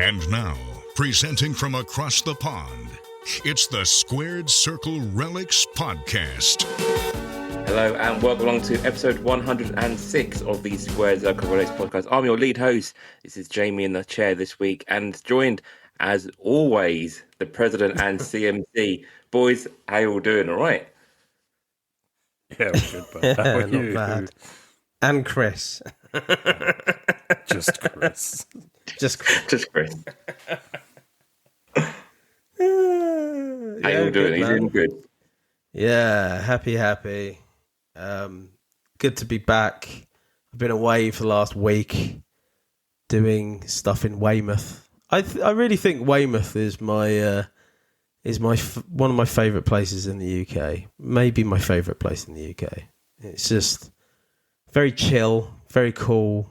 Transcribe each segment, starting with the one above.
And now, presenting from across the pond, it's the Squared Circle Relics Podcast. Hello and welcome along to episode 106 of the Squared Circle Relics Podcast. I'm your lead host. This is Jamie in the chair this week, and joined, as always, the president and CMC. Boys, how you all doing? All right? Yeah, good, but how are not you? bad. And Chris. Just Chris. Just Chris. How you all doing? Are you doing good? Yeah, happy. Good to be back. I've been away for the last week doing stuff in Weymouth. I really think Weymouth is my one of my favourite places in the UK. Maybe my favourite place in the UK. It's just very chill, very cool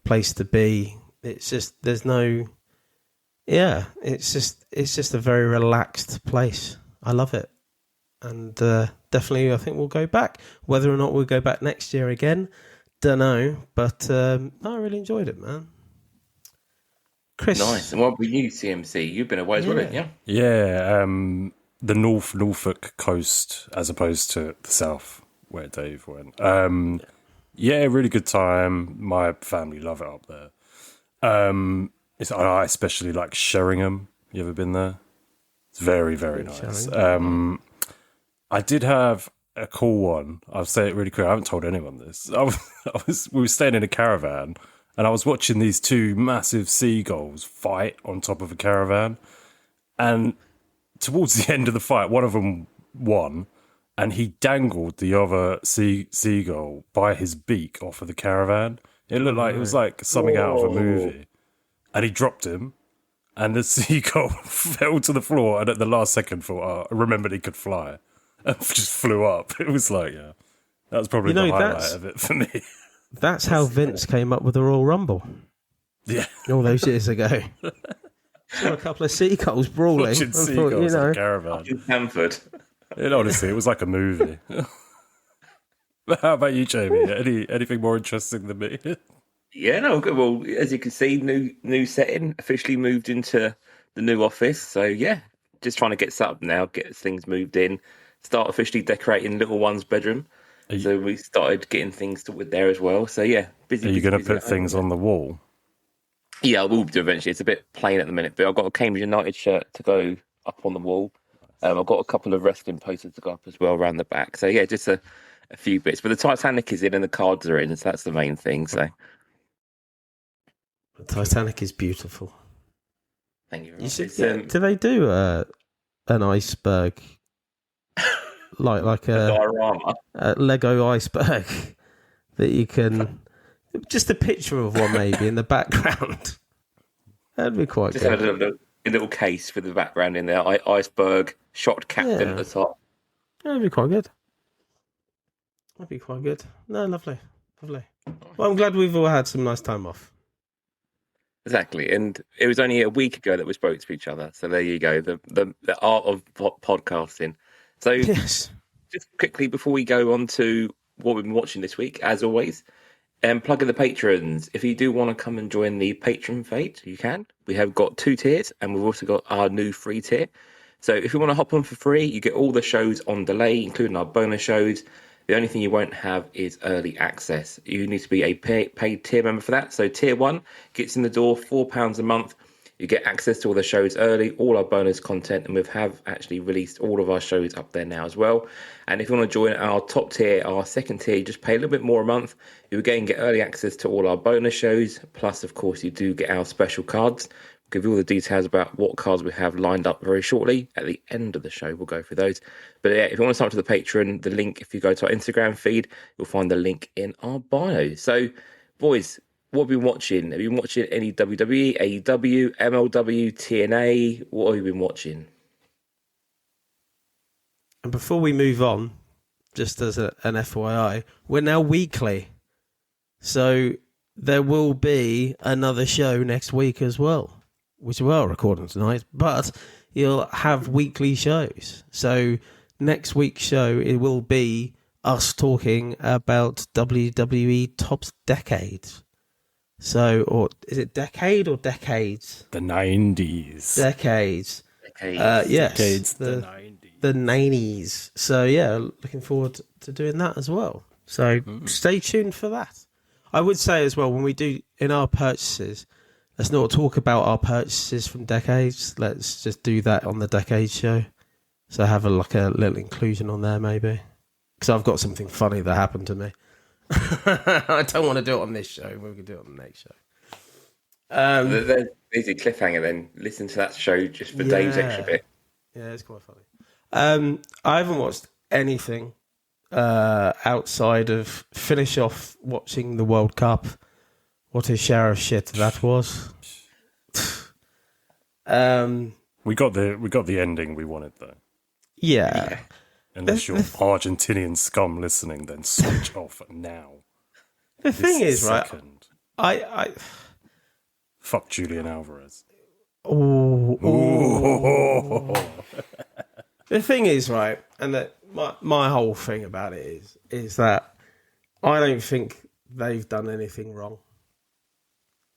place to be. It's just it's just a very relaxed place. I love it, and definitely I think we'll go back. Whether or not we'll go back next year again, don't know. But I really enjoyed it, man. Chris, nice. And what about you, CMC? You've been away as well, haven't you? Yeah, the Norfolk coast as opposed to the south where Dave went. Yeah, really good time. My family love it up there. I especially like Sheringham. You ever been there? It's very, very nice. I did have a cool one. I'll say it really quick. I haven't told anyone this. We were staying in a caravan, and I was watching these two massive seagulls fight on top of a caravan. And towards the end of the fight, one of them won, and he dangled the other seagull by his beak off of the caravan. It looked like it was like something out of a movie. And he dropped him, and the seagull fell to the floor, and at the last second thought, I remembered he could fly, and just flew up. It was like, yeah, that was probably the highlight of it for me. That's how Vince came up with the Royal Rumble. Yeah. All those years ago. Saw a couple of seagulls brawling. Watching seagulls in a caravan. In Stamford. Honestly, it was like a movie. But how about you, Jamie? Anything more interesting than me? Yeah, no, good. Well, as you can see, new setting, officially moved into the new office. So yeah, just trying to get set up now, get things moved in, start officially decorating little one's bedroom. So we started getting things sorted there as well. So yeah, busy. Are you going to put things on the wall? Yeah, I will do eventually. It's a bit plain at the minute, but I've got a Cambridge United shirt to go up on the wall. I've got a couple of wrestling posters to go up as well around the back. So yeah, just a few bits. But the Titanic is in and the cards are in, so that's the main thing. So the Titanic is beautiful. Thank you very much. Do they do an iceberg? like a Lego iceberg that you can just a picture of one maybe in the background. That'd be quite just good. Have a little case with the background in there. Iceberg shot captain at the top. That'd be quite good. No, lovely. Well, I'm glad we've all had some nice time off. Exactly, and it was only a week ago that we spoke to each other. So there you go, the art of podcasting. So yes. Just quickly before we go on to what we've been watching this week, as always, plug in the patrons. If you do want to come and join the patron fate, you can. We have got 2 tiers, and we've also got our new free tier. So if you want to hop on for free, you get all the shows on delay, including our bonus shows. The only thing you won't have is early access. You need to be a paid tier member for that. So tier 1 gets in the door, £4 a month. You get access to all the shows early, all our bonus content, and we have actually released all of our shows up there now as well. And if you want to join our top tier, our second tier, you just pay a little bit more a month. You again get early access to all our bonus shows. Plus, of course, you do get our special cards. We'll give you all the details about what cards we have lined up very shortly. At the end of the show, we'll go through those. But yeah, if you want to sign up to the Patreon, the link, if you go to our Instagram feed, you'll find the link in our bio. So, boys, what have you been watching? Have you been watching any WWE, AEW, MLW, TNA? What have you been watching? And before we move on, just as an FYI, we're now weekly. So there will be another show next week as well, which we are recording tonight, but you'll have weekly shows. So next week's show, it will be us talking about WWE Top Decades. So, or is it decade or decades? The 90s. Decades. Okay. Yes. Decades, the 90s. The 90s. So, yeah, looking forward to doing that as well. So, stay tuned for that. I would say as well, when we do in our purchases, let's not talk about our purchases from decades. Let's just do that on the decade show. So, have a little inclusion on there, maybe. Because I've got something funny that happened to me. I don't want to do it on this show. We can do it on the next show. There's a cliffhanger then. Listen to that show just for Dave's extra bit. Yeah, it's quite funny. I haven't watched anything outside of finish off watching the World Cup. What a shower of shit that was. We got the ending we wanted though. Yeah. Unless you're Argentinian scum listening, then switch off now. The thing is, second. right? I fuck Julian Alvarez. Oh. The thing is, right, and that my whole thing about it is that I don't think they've done anything wrong.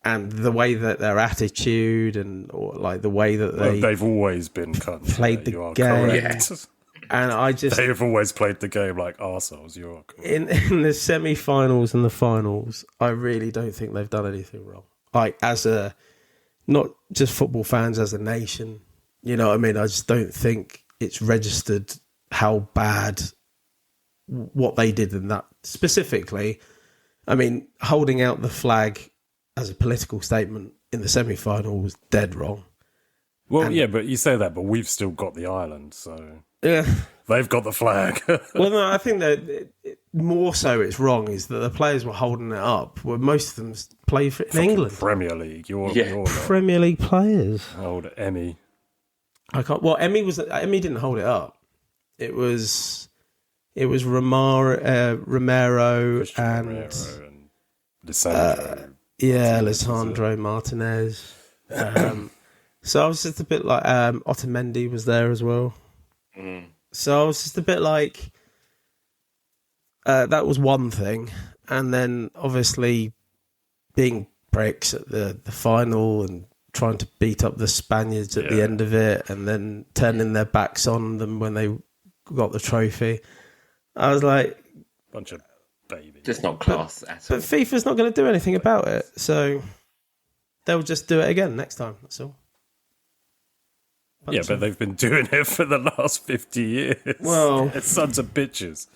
And the way that their attitude or like the way that they've always been played the game. Correct. Yeah. And they've always played the game like arseholes. You're correct. In the semi-finals and the finals, I really don't think they've done anything wrong. Like not just football fans, as a nation, you know what I mean? I just don't think it's registered how bad what they did in that specifically. I mean, holding out the flag as a political statement in the semi-final was dead wrong. Well, yeah, but you say that, but we've still got the island, so yeah, they've got the flag. Well, no, I think that more so it's wrong is that the players were holding it up. Well, most of them play in England, Premier League. You're Premier League players. Old Emmy. I can't. Well, Emmy didn't hold it up. It was Romero and Lisandro. Lisandro Martinez. So I was just a bit like Otamendi was there as well. So I was just a bit like that was one thing, and then obviously being pricks at the final and trying to beat up the Spaniards at the end of it, and then turning their backs on them when they got the trophy. I was like, bunch of babies. Just not class at all. But FIFA's not going to do anything about it, so they'll just do it again next time. That's all. Yeah, but they've been doing it for the last 50 years. Well, they're sons of bitches.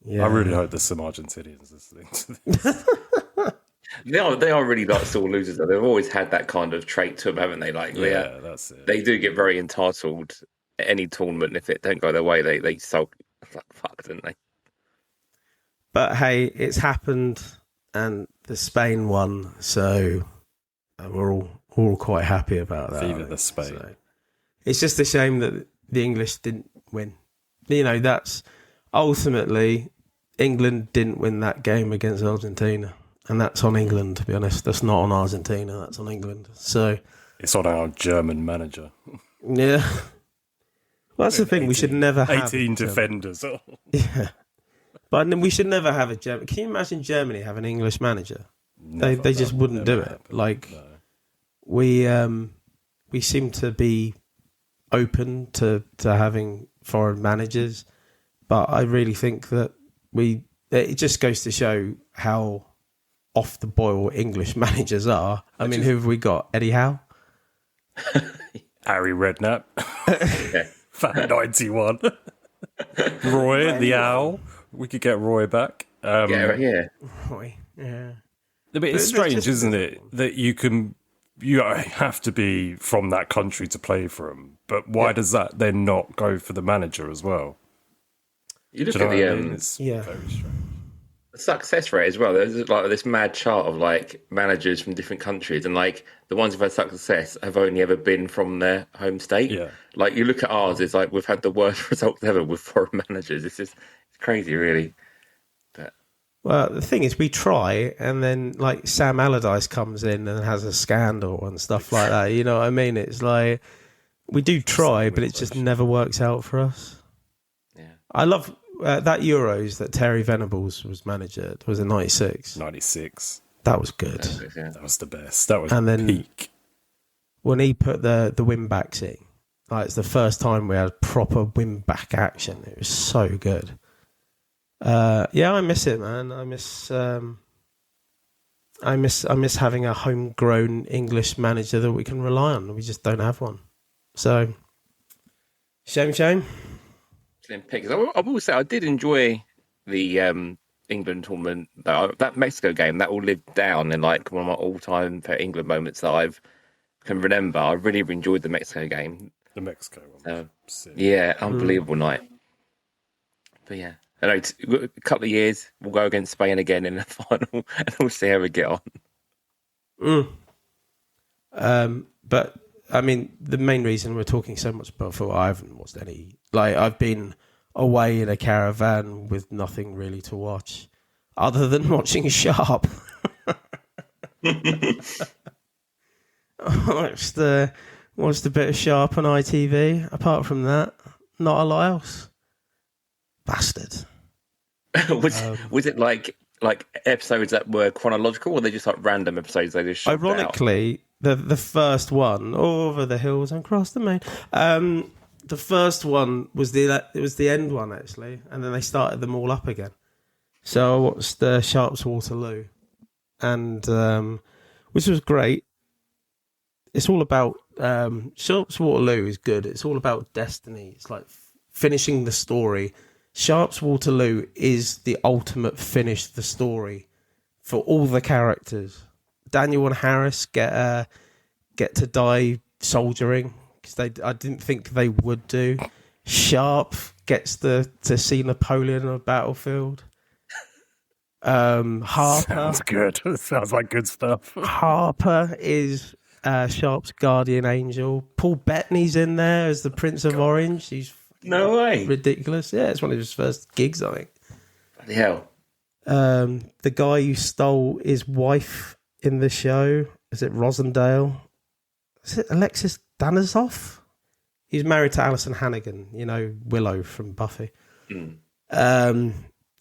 Yeah. I really hope there's some Argentinians listening to this. They are really like sore losers though. They've always had that kind of trait to them, haven't they? Like, that's it. They do get very entitled at any tournament, and if it don't go their way, they sulk like fuck, don't they? But hey, it's happened, and the Spain won, so we're all quite happy about that. Viva the Spain. So, it's just a shame that the English didn't win. You know, that's ultimately England didn't win that game against Argentina. And that's on England, to be honest. That's not on Argentina. That's on England. So it's on our German manager. Yeah. Well, that's the thing. 18, we should never have 18 defenders. Yeah. But we should never have a German. Can you imagine Germany have an English manager? They just wouldn't do it. Happen. Like No. we seem to be open to having foreign managers, but I really think that it just goes to show how off the boil English managers are. I mean, who have we got? Eddie Howe? Harry Redknapp. Fan 91. Roy the Owl. We could get Roy back. Yeah. Roy, yeah. But it's strange, isn't it, that you have to be from that country to play for them. But why does that then not go for the manager as well? You look at the it's very strange. Success rate as well. There's like this mad chart of like managers from different countries, and like the ones who've had success have only ever been from their home state. Yeah. Like you look at ours, it's like we've had the worst results ever with foreign managers. It's crazy, really. Well, the thing is, we try, and then like Sam Allardyce comes in and has a scandal and stuff like that. You know what I mean? It's like we do try, but it just never works out for us. Yeah, I love that Euros that Terry Venables was manager. Was in '96. 96. That was good. That was the best. That was And then peak. when he put the win backs in, like, it's the first time we had proper win back action. It was so good. Yeah, I miss it, man. I miss having a homegrown English manager that we can rely on. We just don't have one. So, shame. Slim pick. I will say I did enjoy the England tournament. That Mexico game, that all lived down in like one of my all-time for England moments that I can remember. I really enjoyed the Mexico game. The Mexico one. Yeah, unbelievable night. But yeah, I know a couple of years we'll go against Spain again in the final, and we'll see how we get on. But I mean, the main reason we're talking so much about football, I haven't watched any. Like, I've been away in a caravan with nothing really to watch, other than watching Sharp. Watched a bit of Sharp on ITV. Apart from that, not a lot else. Bastard. Was it like episodes that were chronological, or were they just like random episodes they just shot Ironically, the first one, over the hills and across the main. The first one was the end one, actually, and then they started them all up again. So I watched Sharp's Waterloo, and which was great. It's all about Sharp's Waterloo is good. It's all about destiny. It's like finishing the story. Sharp's Waterloo is the ultimate finish the story for all the characters. Daniel and Harris get to die soldiering, because I didn't think they would do. Sharp gets to see Napoleon on a battlefield. Harper Sounds good. Sounds like good stuff. Harper is Sharp's guardian angel. Paul Bettany's in there as the Prince of Orange. He's No way. ridiculous. Yeah, it's one of his first gigs, I think. Bloody hell. The guy who stole his wife in the show, is it Rosendale? Is it Alexis Danisoff? He's married to Alison Hannigan, Willow from Buffy.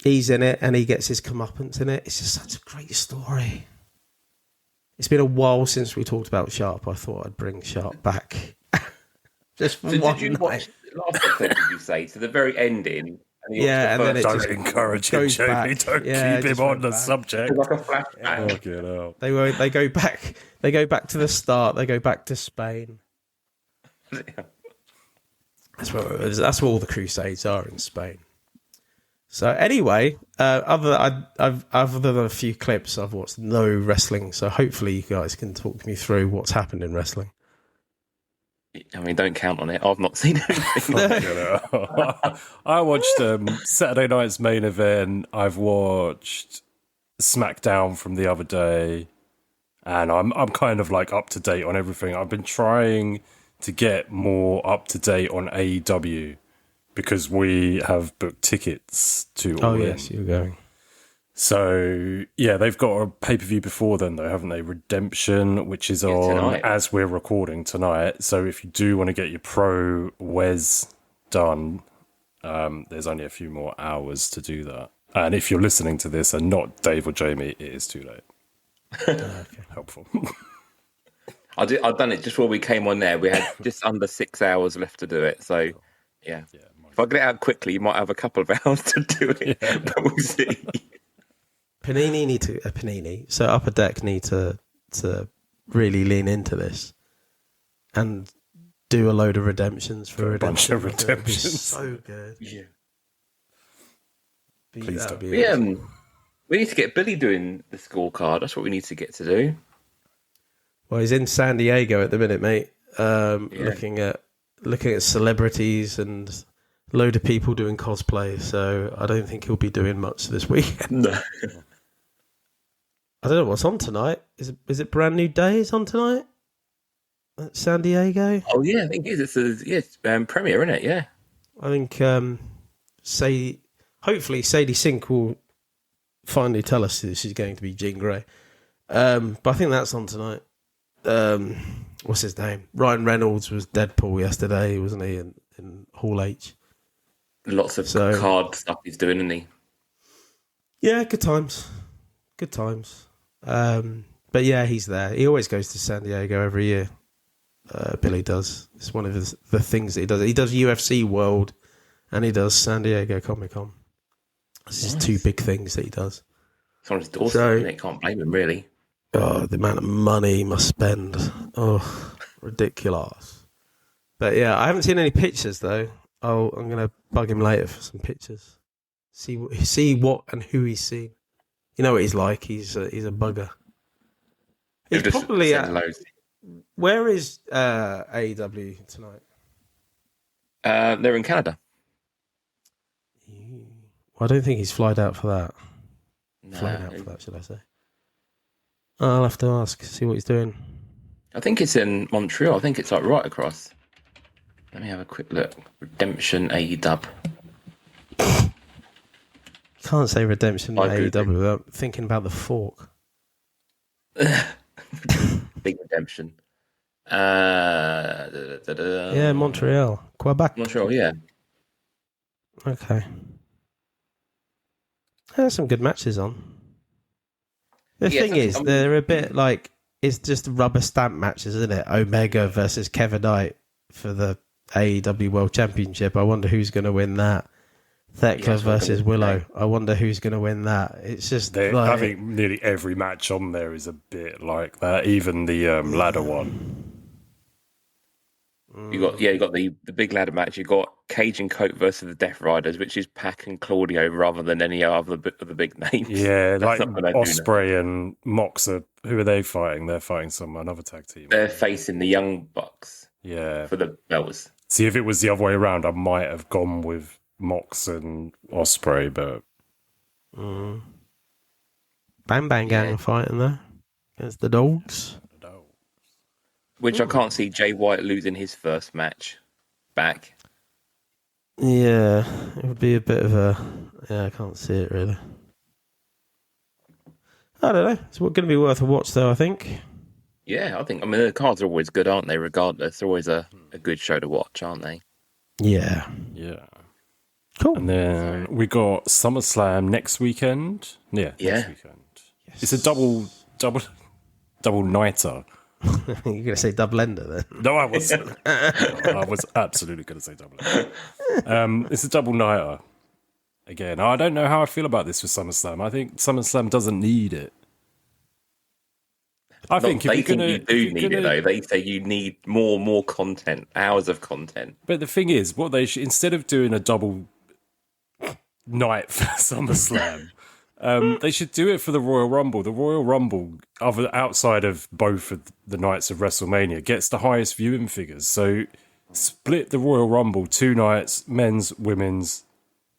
He's in it, and he gets his comeuppance in it. It's just such a great story. It's been a while since we talked about Sharp. I thought I'd bring Sharp back. Just for one did you night. watch the last episode, did you say, to the very ending? And Yeah, and then it Don't just encourage him, goes Jamie. back. Don't Yeah, keep just him on went the back. subject. Like a flashback. Fucking hell. They go back. They go back to the start. They go back to Spain. That's where all the Crusades are, in Spain. So anyway, other than a few clips, I've watched no wrestling. So hopefully you guys can talk me through what's happened in wrestling. I mean, don't count on it. I've not seen anything. I watched Saturday night's main event. I've watched SmackDown from the other day, and I'm kind of like up to date on everything. I've been trying to get more up to date on AEW because we have booked tickets to All In. Yes, you're going. So, yeah, they've got a pay-per-view before then, though, haven't they? Redemption, which is on tonight. as we're recording tonight. So if you do want to get your Pro Wes done, there's only a few more hours to do that. And if you're listening to this and not Dave or Jamie, it is too late. Okay. Helpful. I've done it just before we came on there. We had just under 6 hours left to do it. So, yeah. If I get it out quickly, you might have a couple of hours to do it. Yeah. But we'll see. So Upper Deck need to really lean into this and do a load of redemptions for a bunch of redemptions. So good. Yeah. Please don't. We need to get Billy doing the scorecard. That's what we need to get to do. Well, he's in San Diego at the minute, mate. Looking at celebrities and a load of people doing cosplay. So I don't think he'll be doing much this weekend. No. I don't know what's on tonight. Is it Brand New Day is on tonight at San Diego? Oh yeah, I think it is. It's premiere, isn't it? Yeah. I think hopefully Sadie Sink will finally tell us that she's going to be Jean Grey. But I think that's on tonight. What's his name? Ryan Reynolds was Deadpool yesterday, wasn't he? In Hall H. Lots of card stuff he's doing, isn't he? Yeah, good times. Good times. But yeah, he's there. He always goes to San Diego every year. Billy does. It's one of the things that he does. He does UFC World and he does San Diego Comic-Con. It's just two big things that he does. It's on his doorstep, and it can't blame him, really. Oh, the amount of money he must spend. Oh, ridiculous. But yeah, I haven't seen any pictures, though. I'm going to bug him later for some pictures. See what and who he's seen. You know what he's like. He's a bugger. He's probably where is AEW tonight? They're in Canada. Well, I don't think he's flied out for that. Flying out for that, should I say? I'll have to ask, see what he's doing. I think it's in Montreal. I think it's like right across. Let me have a quick look. Redemption AEW. Can't say Redemption AEW without thinking about the fork. Big Redemption. Yeah, Montreal. Quebec. Montreal, yeah. Okay. There's some good matches on. The thing is, they're a bit like, it's just rubber stamp matches, isn't it? Omega versus Kevin Knight for the AEW World Championship. I wonder who's going to win that. Thekla versus Willow. I wonder who's going to win that. It's just I think nearly every match on there is a bit like that. Even the ladder one. You got the big ladder match. You got Cage and Coke versus the Death Riders, which is Pac and Claudio rather than any other of the big names. Yeah, like Osprey and Mox. Who are they fighting? They're fighting another tag team. They're facing the Young Bucks. Yeah, for the belts. See, if it was the other way around, I might have gone with Mox and Osprey, but Bang Bang Gang are fighting there against the Dogs. Which I can't see Jay White losing his first match back. Yeah, it would be a bit of a... Yeah, I can't see it really. I don't know. It's going to be worth a watch though, I think. Yeah, I mean, the cards are always good, aren't they, regardless? They're always a good show to watch, aren't they? Yeah. Yeah. Cool. And then we got SummerSlam next weekend. Yeah. Next weekend. Yes. It's a double nighter. You're going to say double ender then? No, I wasn't. I was absolutely going to say double ender. It's a double nighter. Again, I don't know how I feel about this for SummerSlam. I think SummerSlam doesn't need it. I think you do need it though. They say you need more content, hours of content. But the thing is, what they should, instead of doing a double night for SummerSlam, they should do it for the Royal Rumble. The Royal Rumble, outside of both of the nights of WrestleMania, gets the highest viewing figures. So split the Royal Rumble 2 nights, men's, women's,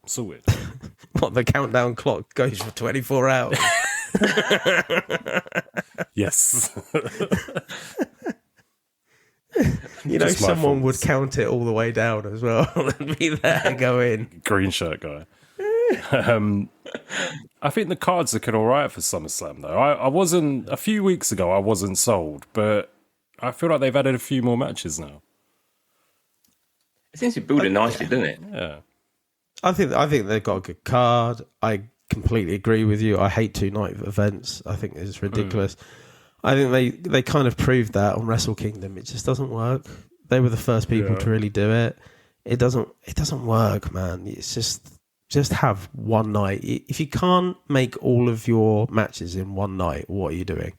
sorted. What, the countdown clock goes for 24 hours? Yes. You know, someone would count it all the way down as well and be there going. Green shirt guy. I think the cards are all right for SummerSlam, though. I wasn't, a few weeks ago, I wasn't sold, but I feel like they've added a few more matches now. It seems to be building nicely, doesn't it? Yeah. I think they've got a good card. I completely agree with you. I hate 2-night events. I think it's ridiculous. I think they kind of proved that on Wrestle Kingdom. It just doesn't work. They were the first people to really do it. It doesn't work, man. It's just have one night. If you can't make all of your matches in one night, what are you doing?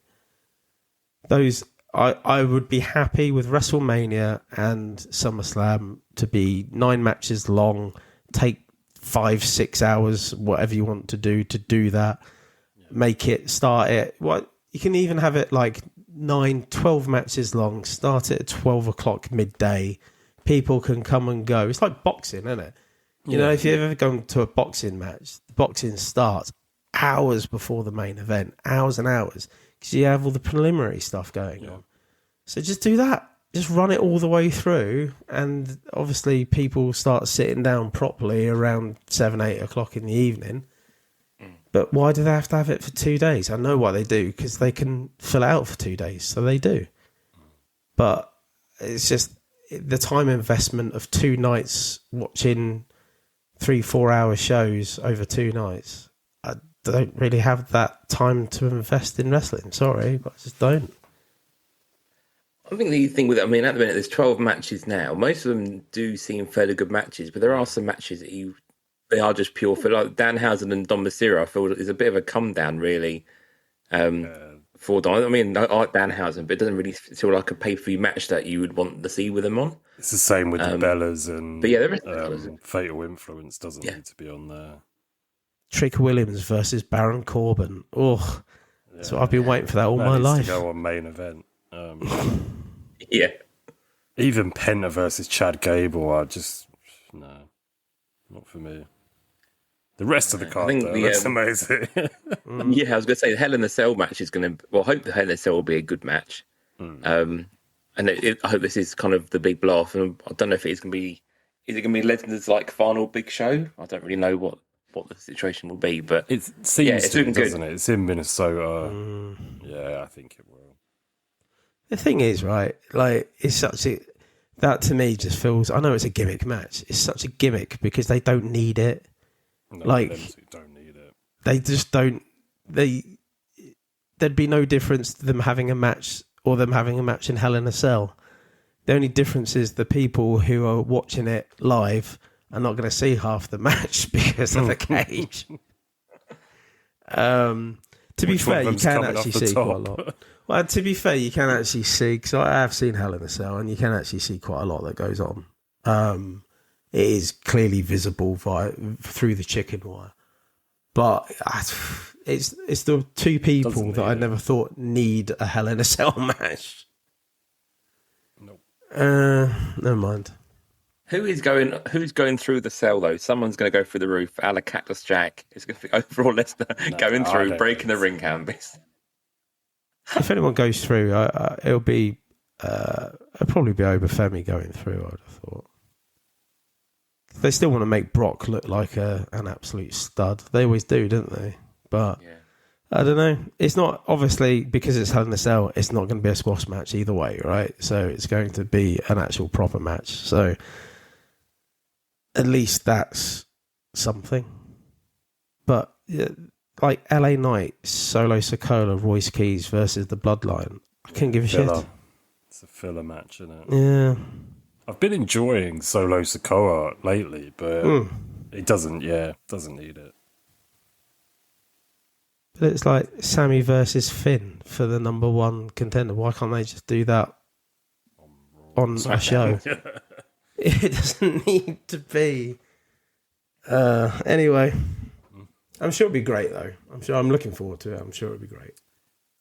I would be happy with WrestleMania and SummerSlam to be 9 matches long, take 5-6 hours, whatever you want to do that. Make it, start it. What you can even have it like 9-12 matches long, start it at 12 o'clock midday. People can come and go. It's like boxing, isn't it? You know, if you've ever gone to a boxing match, boxing starts hours before the main event, hours and hours, because you have all the preliminary stuff going on. So just do that. Just run it all the way through, and obviously people start sitting down properly around 7-8 o'clock in the evening. But why do they have to have it for 2 days? I know why they do, because they can fill it out for 2 days, so they do. But it's just the time investment of 2 nights watching 3-4 hour shows over 2 nights. don't really have that time to invest in wrestling. Sorry, but I just don't. I think the thing with it, I mean, at the minute there's 12 matches now. Most of them do seem fairly good matches, but there are some matches that they are just pure for like Danhausen and Don Mysterio. I feel is a bit of a come down, really. For Don, I mean, I like Danhausen, but it doesn't really feel like a pay-per-view match that you would want to see with them on. It's the same with the Bellas and but yeah, the rest of the Fatal Influence doesn't need to be on there. Trick Williams versus Baron Corbin. Oh, so I've been waiting for that all my life. To go on main event. Yeah. Even Penta versus Chad Gable, no, not for me. The rest of the card looks amazing. Yeah, I was going to say the Hell in a Cell match is going to. Well, I hope the Hell in a Cell will be a good match. And I hope this is kind of the big blow off. And I don't know if it is going to be. Is it going to be Lesnar's like final big show? I don't really know what the situation will be, but it seems it's looking doesn't good. it? It's in Minnesota. Yeah, I think it will. The thing is, right? Like, it's such a that to me just feels. I know it's a gimmick match. It's such a gimmick because they don't need it. No, like, don't need it. They just don't. There'd be no difference to them having a match or them having a match in Hell in a Cell. The only difference is the people who are watching it live are not going to see half the match because of the cage. To be fair, you can actually see quite a lot. Well, to be fair, you can actually see, because I have seen Hell in a Cell, and you can actually see quite a lot that goes on. It is clearly visible through the chicken wire. But it's the two people that I never thought need a Hell in a Cell match. Nope. Never mind. Who's going through the cell though? Someone's going to go through the roof. A la Cactus Jack. It's going to be overall Lesnar going through, breaking the ring canvas. If anyone goes through, it'll probably be Obafemi going through. I'd have thought. They still want to make Brock look like an absolute stud. They always do, don't they? But I don't know. It's not, obviously, because it's Hell in a Cell, it's not going to be a squash match either way, right? So it's going to be an actual proper match. So at least that's something. But like LA Knight, Solo Sikoa, Royce Keys versus the Bloodline, I couldn't give a shit. It's a filler match, isn't it? Yeah. I've been enjoying Solo Sikoa lately, but it doesn't need it. But it's like Sammy versus Finn for the number one contender. Why can't they just do that on a show? It doesn't need to be. Anyway, I'm sure it'll be great, though. I'm looking forward to it. I'm sure it'll be great.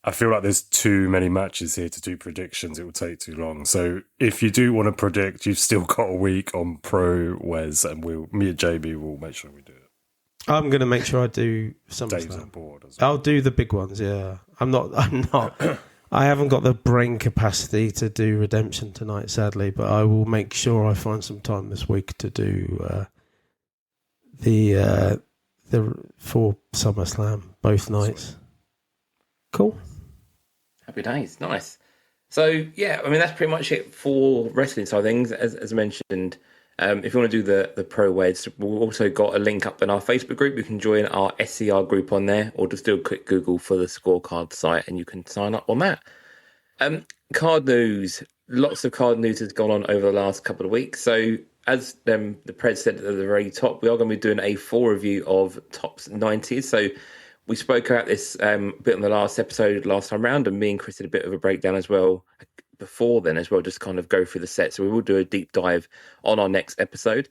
I feel like there's too many matches here to do predictions. It will take too long. So if you do want to predict, you've still got a week on Pro Wes, and me and JB will make sure we do it. I'm going to make sure I do Dave's on SummerSlam. board as well. I'll do the big ones, yeah. I'm not. I haven't got the brain capacity to do Redemption tonight, sadly, but I will make sure I find some time this week to do the for SummerSlam, both nights. Cool. Happy days. Nice. So, yeah, I mean, that's pretty much it for wrestling side of things. As mentioned, if you want to do the Pro Weds, we've also got a link up in our Facebook group. You can join our SCR group on there, or just do a quick Google for the scorecard site and you can sign up on that. Card news. Lots of card news has gone on over the last couple of weeks. So, as the Pred said at the very top, we are going to be doing a full review of Tops 90s. So, we spoke about this bit on the last episode last time round, and me and Chris did a bit of a breakdown as well before then as well, just kind of go through the set. So we will do a deep dive on our next episode.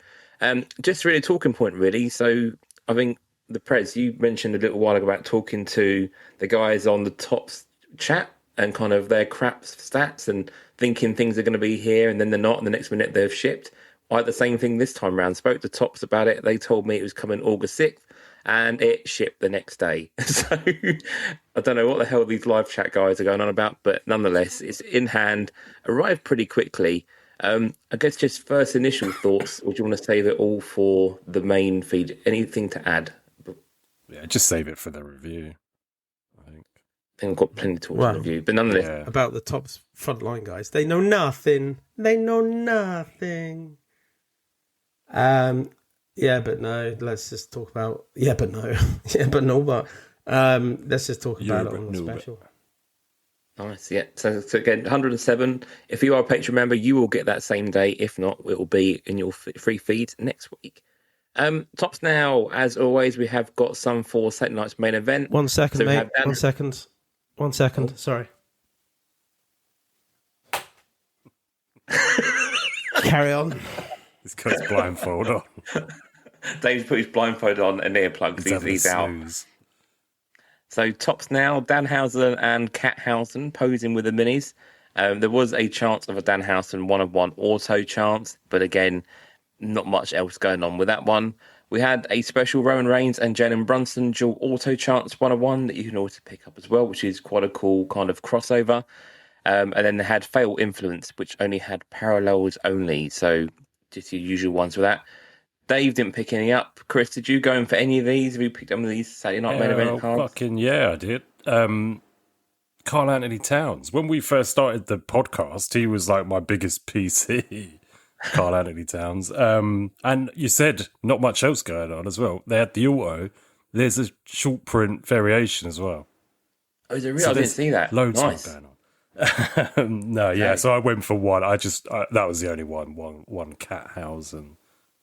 Just really a talking point, really. So I think the Preds, you mentioned a little while ago about talking to the guys on the Tops chat and kind of their crap stats and thinking things are going to be here and then they're not, and the next minute they've shipped. I had the same thing this time round. Spoke to Tops about it. They told me it was coming August 6th. And it shipped the next day. So I don't know what the hell these live chat guys are going on about, but nonetheless, it's in hand, arrived pretty quickly. I guess just first initial thoughts, or do you want to save it all for the main feed? Anything to add? Yeah, just save it for the review, I think. I think I've got plenty to talk to review, but nonetheless. Yeah. About the Tops frontline guys. They know nothing. Yeah, but no. Let's just talk about. Yeah, but no. Yeah, but no. But let's just talk about it on the special. Nice, yeah. So again, 107. If you are a Patreon member, you will get that same day. If not, it will be in your free feed next week. Tops now, as always, we have got some for Saturday night's main event. 1 second, So we mate. have Dan- 1 second. 1 second. Oh. Sorry. Carry on. This guy's blindfold on. Dave's put his blindfold on and earplugs. He's out. So tops now, Danhausen and Cathausen posing with the minis. There was a chance of a Danhausen 1-on-1 auto chance, but again, not much else going on with that one. We had a special Roman Reigns and Jalen Brunson dual auto chance 1-on-1 that you can also pick up as well, which is quite a cool kind of crossover. And then they had Fatal Influence, which only had parallels only. So just your usual ones for that. Dave didn't pick any up. Chris, did you go in for any of these? Have you picked up any of these Saturday night main event cards? Fucking yeah, I did. Carl Anthony Towns. When we first started the podcast, he was like my biggest PC. Carl Anthony Towns. And you said not much else going on as well. They had the auto. There's a short print variation as well. Oh, is it real? I didn't see that. Loads nice. going on. No, yeah. So I went for one. That was the only one Cathausen.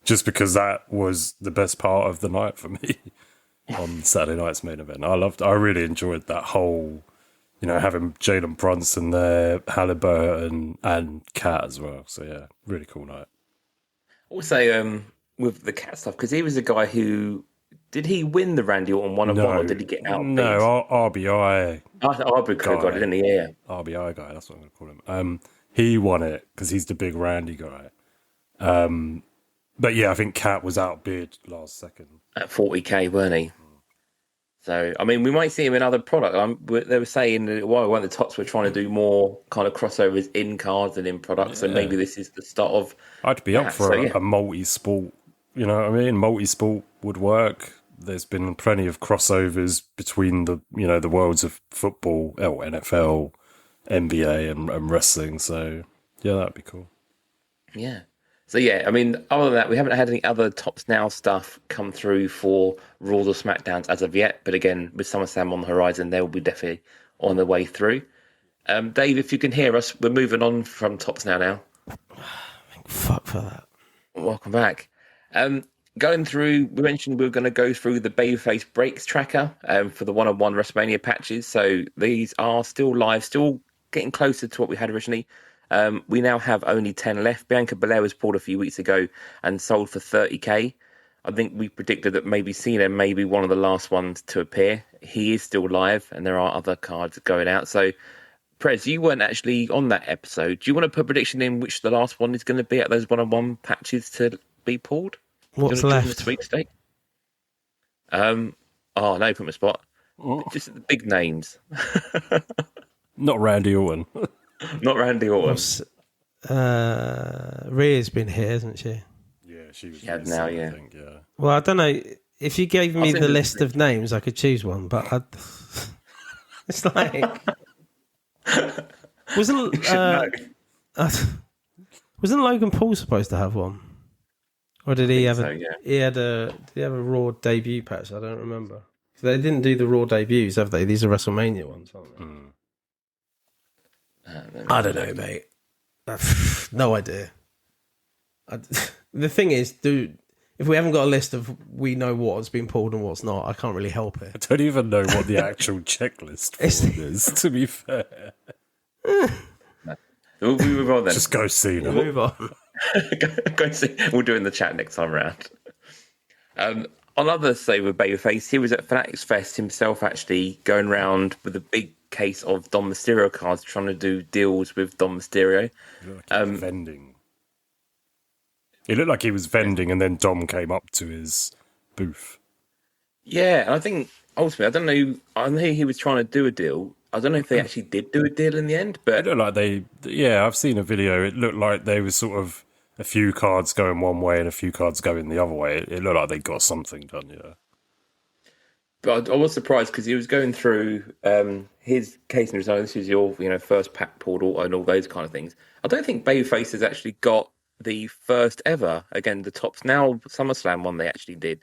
Just because that was the best part of the night for me on Saturday night's main event. I really enjoyed that whole, having Jalen Brunson there, Halliburton and Cat as well. So yeah, really cool night. Also, with the Cat stuff, because he was the guy who did he win the Randy Orton 1-on-1 or did he get out? No, RBI. RBI got it, didn't he? Yeah. RBI guy, that's what I'm going to call him. He won it because he's the big Randy guy. But yeah, I think Cat was outbid last second. At 40k, weren't he? So, I mean, we might see him in other product. They were saying that one of the tops were trying to do more kind of crossovers in cards and in products, so maybe this is the start of I'd be up for a multi-sport, you know what I mean? Multi-sport would work. There's been plenty of crossovers between the worlds of football, NFL, NBA and wrestling, so yeah, that'd be cool. Yeah. So, yeah, I mean, other than that, we haven't had any other Tops Now stuff come through for Raws or SmackDowns as of yet. But again, with SummerSlam on the horizon, they will be definitely on the way through. Dave, if you can hear us, we're moving on from Tops Now. Fuck for that. Welcome back. Going through, we mentioned we were going to go through the Babyface Breaks tracker for the 1-on-1 WrestleMania patches. So these are still live, still getting closer to what we had originally. We now have only 10 left. Bianca Belair was pulled a few weeks ago and sold for 30k. I think we predicted that maybe Cena may be one of the last ones to appear. He is still live, and there are other cards going out. So, Prez, you weren't actually on that episode. Do you want to put a prediction in which the last one is going to be at those 1-on-1 patches to be pulled? What's left? The sweepstake? No, put me on the spot. Just the big names. Not Randy Orton. Not Randy Orton. Rhea's been here, hasn't she? Yeah, she was. She had now, yeah. I think, yeah. Well, I don't know. If you gave me the list of names, I could choose one, but it's like wasn't Logan Paul supposed to have one, or did he have so, a? Yeah. Did he have a Raw debut patch? I don't remember. So they didn't do the Raw debuts, have they? These are WrestleMania ones, aren't they? I don't know, mate. No idea. The thing is, dude, if we haven't got a list of we know what's been pulled and what's not, I can't really help it. I don't even know what the actual checklist for is, to be fair. We'll move on then. Just go see them. Move on. Go see. We'll do it in the chat next time around. On other say with Babyface, he was at Fanatics Fest himself, actually going around with a big case of Dom Mysterio cards, trying to do deals with Dom Mysterio. Vending. It looked like he was vending, and then Dom came up to his booth. Yeah, and I think ultimately, I don't know. I know he was trying to do a deal. I don't know if they actually did do a deal in the end, but It looked like I've seen a video. It looked like they were sort of a few cards going one way and a few cards going the other way. It looked like they got something done, yeah. But I was surprised because he was going through his case and was like, this is your first pack pulled auto and all those kind of things. I don't think Babyface has actually got the first ever, again, the Tops Now SummerSlam one they actually did.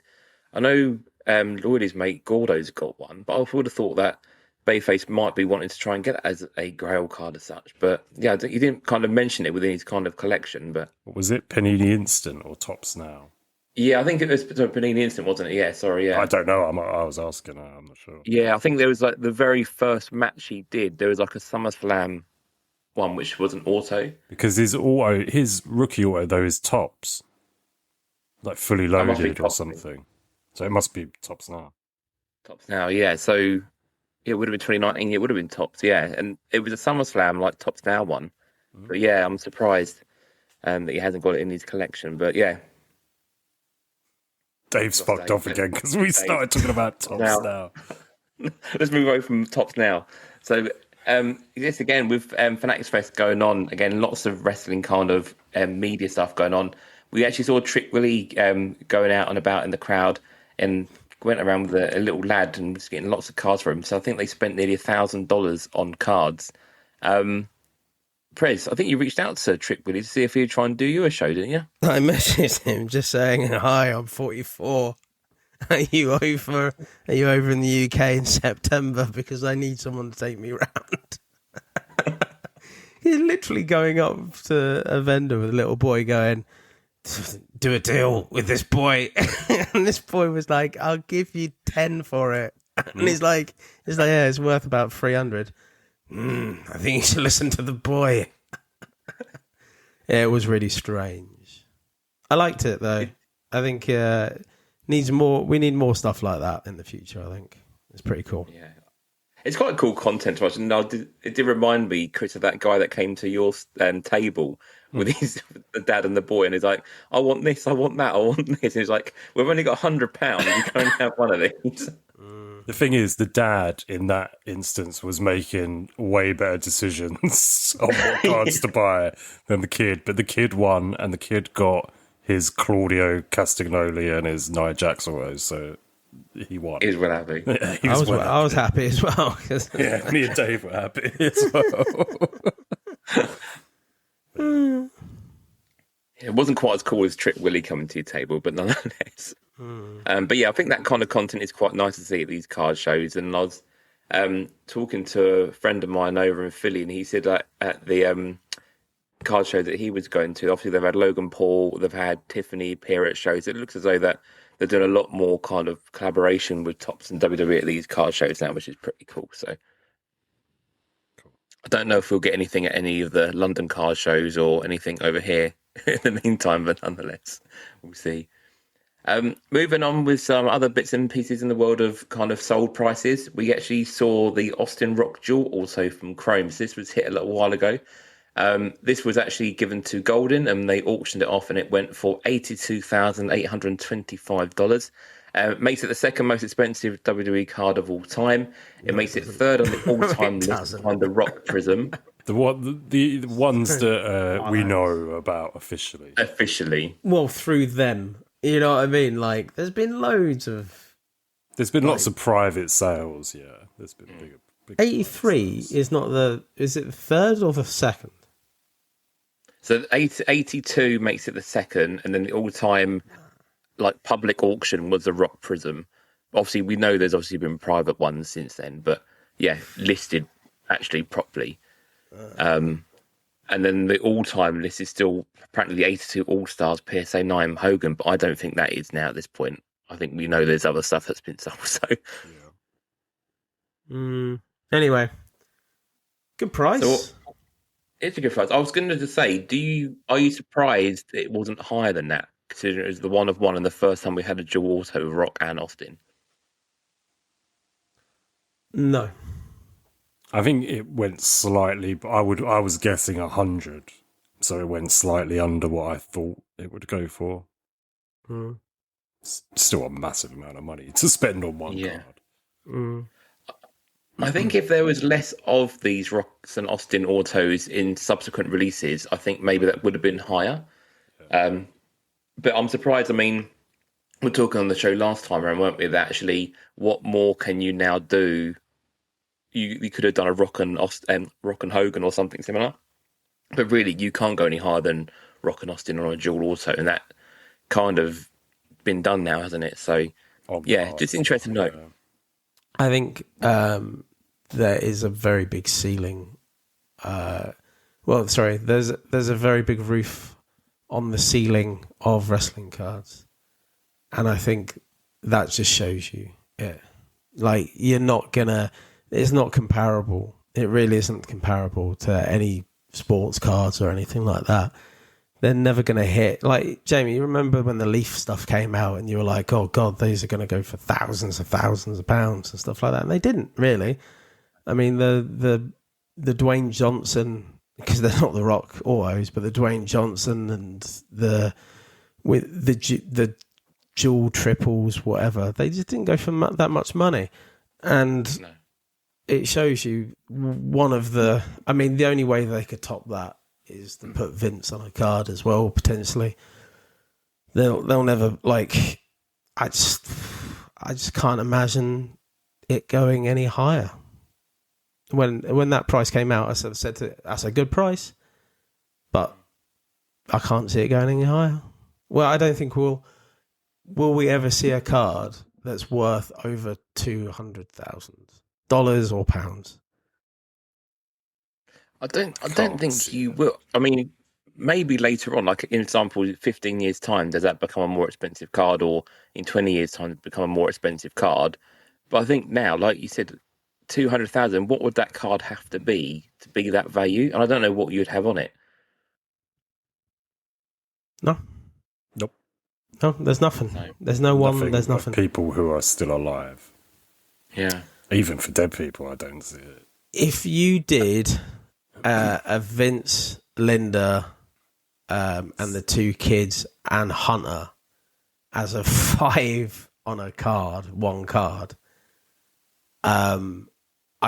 I know Lloyd's mate Gordo's got one, but I would have thought that Bayface might be wanting to try and get it as a Grail card as such. But yeah, he didn't kind of mention it within his kind of collection. But What was it, Panini Instant or Tops Now? yeah, I think it was Panini Instant, wasn't it? Yeah, sorry, yeah. I don't know. I was asking. I'm not sure. Yeah, I think there was like the very first match he did. There was like a SummerSlam one, which was an auto. Because his rookie auto though is Tops, like fully That must be loaded or Tops. something. So it must be Tops Now. Tops Now, yeah. So it would have been 2019. It would have been Tops, yeah. And it was a SummerSlam like Tops Now one. But yeah, I'm surprised that he hasn't got it in his collection. But yeah, Dave's Lost fucked Dave, off again because we started talking about Tops now. let's move away from Tops Now. So this again with Fanatics Fest going on again, lots of wrestling kind of media stuff going on. We actually saw Trick Willie going out and about in the crowd and went around with a little lad and was getting lots of cards for him. So I think they spent nearly $1,000 on cards. Prez, I think you reached out to Trick Willie to see if he'd try and do you a show, didn't you? I messaged him just saying, "Hi, I'm 44. Are you over? Are you over in the UK in September? Because I need someone to take me round." He's literally going up to a vendor with a little boy, going, "Do a deal with this boy," and this boy was like, "I'll give you 10 for it," and he's like, "Yeah, it's worth about 300." I think you should listen to the boy. Yeah, it was really strange. I liked it though. I think needs more. We need more stuff like that in the future. I think it's pretty cool. Yeah. It's quite cool content to watch. And it did remind me, Chris, of that guy that came to your table with the dad and the boy, and he's like, "I want this, I want that, I want this." And he's like, "We've only got £100. You can only have one of these." The thing is, the dad in that instance was making way better decisions on what cards to buy than the kid. But the kid won, and the kid got his Claudio Castagnoli and his Nia Jax autos, so he won. He's well happy. Yeah, I was happy as well. 'Cause Yeah, me and Dave were happy as well. It wasn't quite as cool as Trick Willie coming to your table, but nonetheless. But yeah, I think that kind of content is quite nice to see at these card shows. And I was talking to a friend of mine over in Philly, and he said that at the card show that he was going to, obviously they've had Logan Paul, they've had Tiffany appear at shows. It looks as though that they're doing a lot more kind of collaboration with Tops and WWE at these card shows now, which is pretty cool. So I don't know if we'll get anything at any of the London card shows or anything over here in the meantime, but nonetheless, we'll see. Moving on with some other bits and pieces in the world of kind of sold prices, we actually saw the Austin Rock Jewel also from Chrome. So this was hit a little while ago. This was actually given to Golden, and they auctioned it off, and it went for $82,825. Makes it the second most expensive WWE card of all time. It makes it third on the all-time list behind the Rock Prism. The ones that we know about officially. well, through them, you know what I mean? Like, there's been loads of. There's been lots of private sales, yeah. There's been bigger 83 is not the. Is it the third or the second? So 82 makes it the second, and then the all-time like public auction was the Rock Prism. Obviously, we know there's obviously been private ones since then, but yeah, listed actually properly. And then the all-time list is still apparently the 82 All-Stars PSA 9 Hogan, but I don't think that is now at this point. I think we know there's other stuff that's been sold. So Anyway, good price. So it's a good price. I was going to just say, are you surprised it wasn't higher than that, considering it was the one of one and the first time we had a dual auto with Rock and Austin? No. I think it went slightly, but I was guessing 100, so it went slightly under what I thought it would go for. Still a massive amount of money to spend on one card. I think if there was less of these Rocks and Austin autos in subsequent releases, I think maybe that would have been higher. But I'm surprised. I mean, we were talking on the show last time around, weren't we? That actually, what more can you now do? You could have done a Rock and Hogan or something similar, but really you can't go any higher than Rock and Austin on a dual auto, and that kind of been done now, hasn't it? So just interesting to know. I think there is a very big ceiling. There's a very big roof on the ceiling of wrestling cards, and I think that just shows you, like you're not gonna. It's not comparable. It really isn't comparable to any sports cards or anything like that. They're never going to hit. Like, Jamie, you remember when the Leaf stuff came out and you were like, oh, God, these are going to go for thousands of pounds and stuff like that. And they didn't, really. I mean, the Dwayne Johnson, because they're not the Rock autos, but the Dwayne Johnson and the dual triples, whatever, they just didn't go for that much money. And it shows you the only way they could top that is to put Vince on a card as well, potentially. They'll never, like, I just can't imagine it going any higher. When that price came out, I sort of said that's a good price, but I can't see it going any higher. Well, I don't think will we ever see a card that's worth over $200,000 or pounds? I don't think you will. I mean, maybe later on, like in example, 15 years time, does that become a more expensive card, or in 20 years time become a more expensive card? But I think now, like you said, 200,000. What would that card have to be that value? And I don't know what you'd have on it. No. Nope. No, there's nothing. No. There's no one. There's nothing. People who are still alive. Yeah. Even for dead people, I don't see it. If you did a Vince, Linda, and the two kids and Hunter as a 5 on a card, one card, I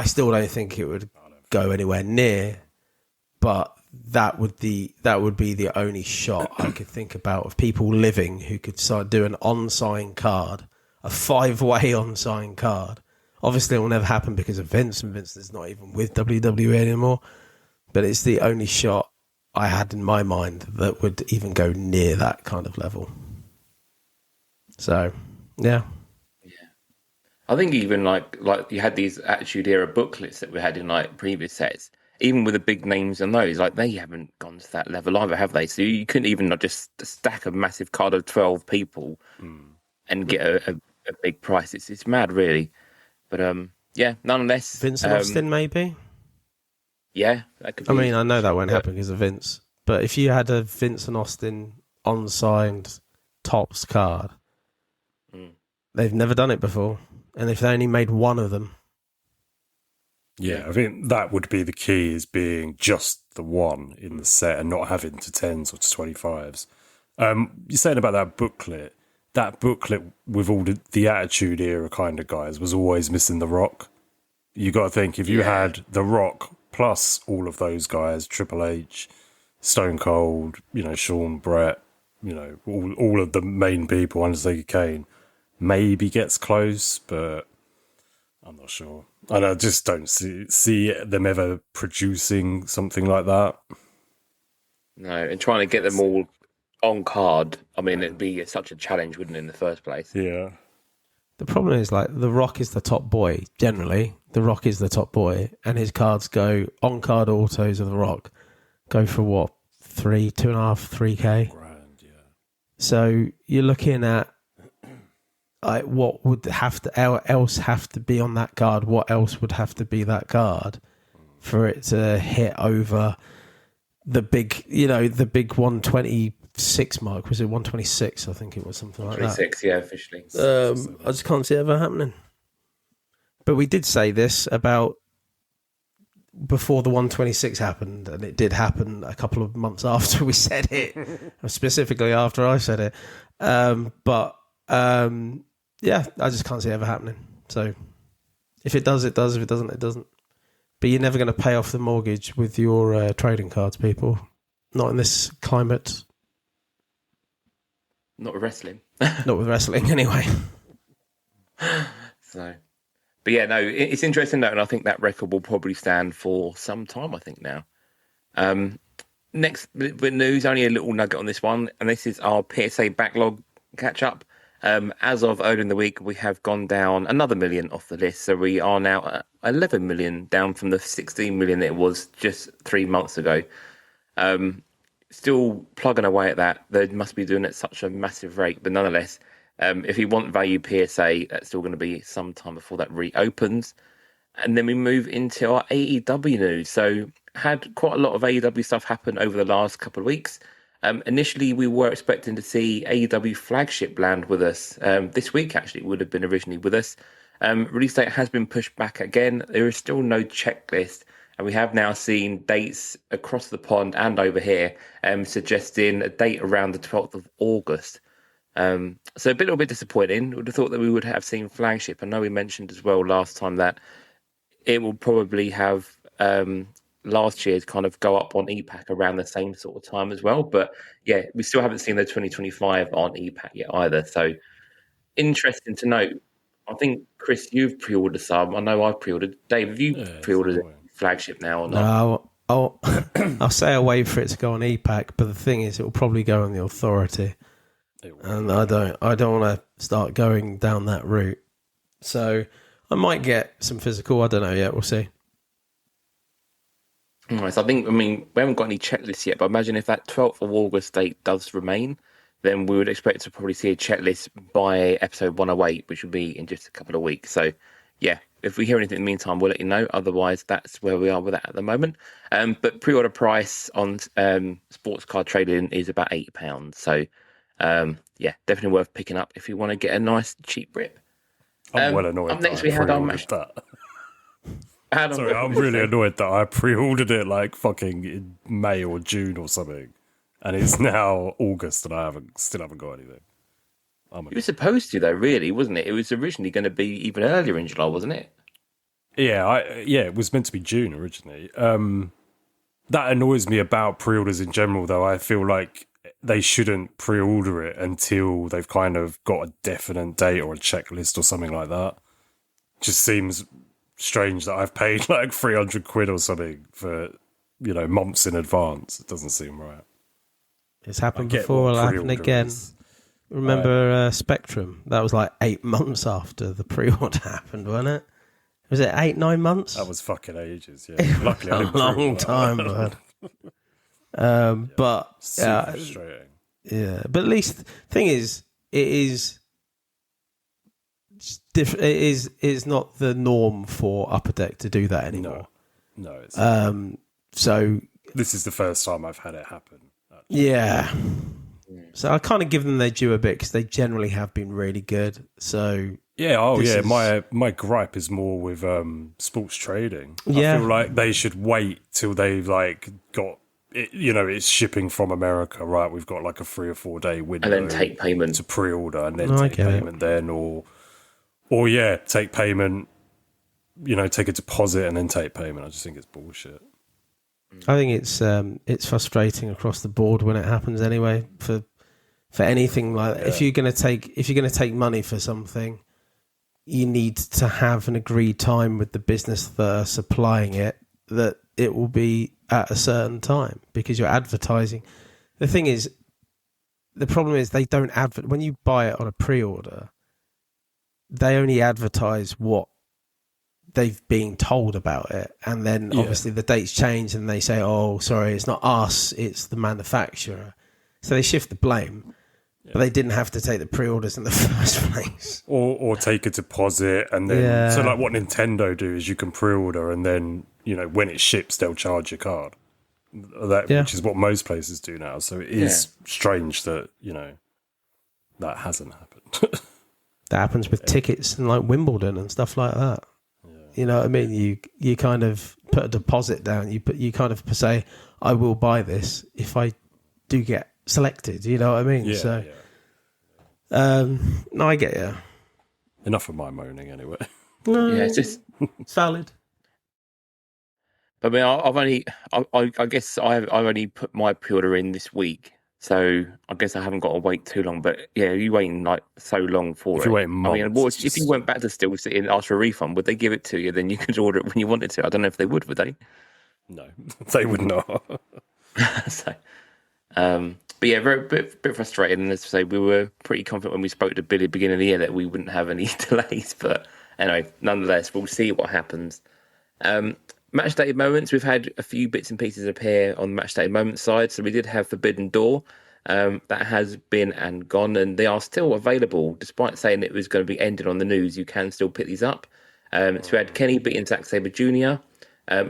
still don't think it would go anywhere near, but that would be the only shot I could think about of people living who could do an on-sign card, a 5-way on-sign card. Obviously, it will never happen because of Vince, and Vince is not even with WWE anymore. But it's the only shot I had in my mind that would even go near that kind of level. So, yeah. I think even like you had these Attitude Era booklets that we had in like previous sets, even with the big names on those, like they haven't gone to that level either, have they? So you couldn't even just stack a massive card of 12 people and get a big price. It's mad, really. But nonetheless, Vince and Austin, maybe. Yeah, that could be. I mean, I know that won't happen because of Vince, but if you had a Vince and Austin on-signed tops card, they've never done it before, and if they only made one of them. Yeah, I think that would be the key, is being just the one in the set and not having to 10s or to 25s. You're saying about that booklet with all the Attitude Era kind of guys was always missing the Rock. You got to think, if you had the Rock plus all of those guys, Triple H, Stone Cold, Shawn, Brett, all of the main people, Undertaker, Kane, maybe gets close, but I'm not sure. And I just don't see them ever producing something like that. No, and trying to get them all on card, I mean, it'd be such a challenge, wouldn't it, in the first place? Yeah. The problem is, like, The Rock is the top boy, generally. The Rock is the top boy, and his cards go, on-card autos of The Rock, go for what, 3K? Grand, yeah. So you're looking at, like, what would else have to be on that card? What else would have to be that card for it to hit over the big 126 mark? Was it 126? I think it was something like that. 126, yeah, officially. I just can't see it ever happening. But we did say this about before the 126 happened, and it did happen a couple of months after we said it, specifically after I said it. Yeah, I just can't see it ever happening. So if it does, it does. If it doesn't, it doesn't. But you're never going to pay off the mortgage with your trading cards, people. Not in this climate. Not with wrestling. Not with wrestling, anyway. So, but yeah, no, it's interesting though, and I think that record will probably stand for some time. I think now. next bit of news, only a little nugget on this one, and this is our PSA backlog catch up. As of earlier in the week, we have gone down another million off the list, so we are now at 11 million, down from the 16 million it was just 3 months ago. Still plugging away at that. They must be doing it at such a massive rate, but nonetheless, if you want value PSA, that's still going to be some time before that reopens. And then we move into our AEW news. So had quite a lot of AEW stuff happen over the last couple of weeks. Initially, we were expecting to see AEW Flagship land with us. This week, actually, it would have been originally with us. Release date has been pushed back again. There is still no checklist. And we have now seen dates across the pond and over here suggesting a date around the 12th of August. So a little bit disappointing. Would have thought that we would have seen Flagship. I know we mentioned as well last time that it will probably have last year's kind of go up on EPAC around the same sort of time as well. But yeah, we still haven't seen the 2025 on EPAC yet either. So interesting to note. I think, Chris, you've pre-ordered some. I know I've pre-ordered. Dave, have you pre-ordered Flagship now or not? No, I'll say I wait for it to go on EPAC, but the thing is, it will probably go on the Authority. And I don't want to start going down that route. So I might get some physical. I don't know yet. We'll see. Right, so I mean, we haven't got any checklists yet, but imagine if that 12th of August date does remain, then we would expect to probably see a checklist by episode 108, which will be in just a couple of weeks. So, yeah, if we hear anything in the meantime, we'll let you know. Otherwise, that's where we are with that at the moment. But pre-order price on sports card trading is about £8. So, yeah, definitely worth picking up if you want to get a nice cheap rip. I'm well annoyed. Up next, we had our match. Sorry, I'm really annoyed that I pre-ordered it like fucking in May or June or something, and it's now August, and I still haven't got anything. You were supposed to, though, really, wasn't it? It was originally going to be even earlier in July, wasn't it? Yeah, it was meant to be June originally. That annoys me about pre-orders in general, though. I feel like they shouldn't pre-order it until they've kind of got a definite date or a checklist or something like that. Just seems strange that I've paid like 300 quid or something for, months in advance. It doesn't seem right. It's happened before, it'll happen again. Remember Spectrum? That was like 8 months after the pre-order happened, wasn't it? Was it 8-9 months? That was fucking ages, yeah. Luckily, I didn't a long time, bud. But super frustrating. Yeah, but at least the thing is, it is not the norm for Upper Deck to do that anymore. No, it's so this is the first time I've had it happen. Actually. Yeah. So I kind of give them their due a bit because they generally have been really good. So yeah, my gripe is more with sports trading. Yeah. I feel like they should wait till they've like got it, it's shipping from America, right? We've got like a 3 or 4 day window, and then take payment to pre-order, and then take payment then, or take payment. Take a deposit and then take payment. I just think it's bullshit. I think it's frustrating across the board when it happens anyway. For anything like that. If you're gonna take money for something, you need to have an agreed time with the business that are supplying it, that it will be at a certain time, because you're advertising. The thing is, the problem is they don't when you buy it on a pre-order, they only advertise what they've been told about it, and then obviously the dates change and they say, oh, sorry, it's not us, it's the manufacturer. So they shift the blame, but they didn't have to take the pre-orders in the first place. Or take a deposit, and then so like what Nintendo do is you can pre-order, and then when it ships they'll charge your card. Which is what most places do now. So it is strange that that hasn't happened. That happens with tickets and like Wimbledon and stuff like that. You know what I mean? You kind of put a deposit down. You kind of say, I will buy this if I do get selected. You know what I mean? Yeah, no, I get you. Enough of my moaning anyway. No, it's just valid. I mean, I guess I've only put my pre-order in this week, so I guess I haven't got to wait too long. But yeah, you're waiting like so long for if it. You're waiting months, if you went back to Steel City and asked for a refund, would they give it to you? Then you could order it when you wanted to. I don't know if they would they? No, they would not. So, but yeah, bit frustrating. And as I say, we were pretty confident when we spoke to Billy at the beginning of the year that we wouldn't have any delays. But anyway, nonetheless, we'll see what happens. Match day moments. We've had a few bits and pieces appear on the match day moments side. So we did have Forbidden Door. That has been and gone, and they are still available, despite saying it was going to be ended on the news. You can still pick these up. So we had Kenny beating Zack Sabre Jr.,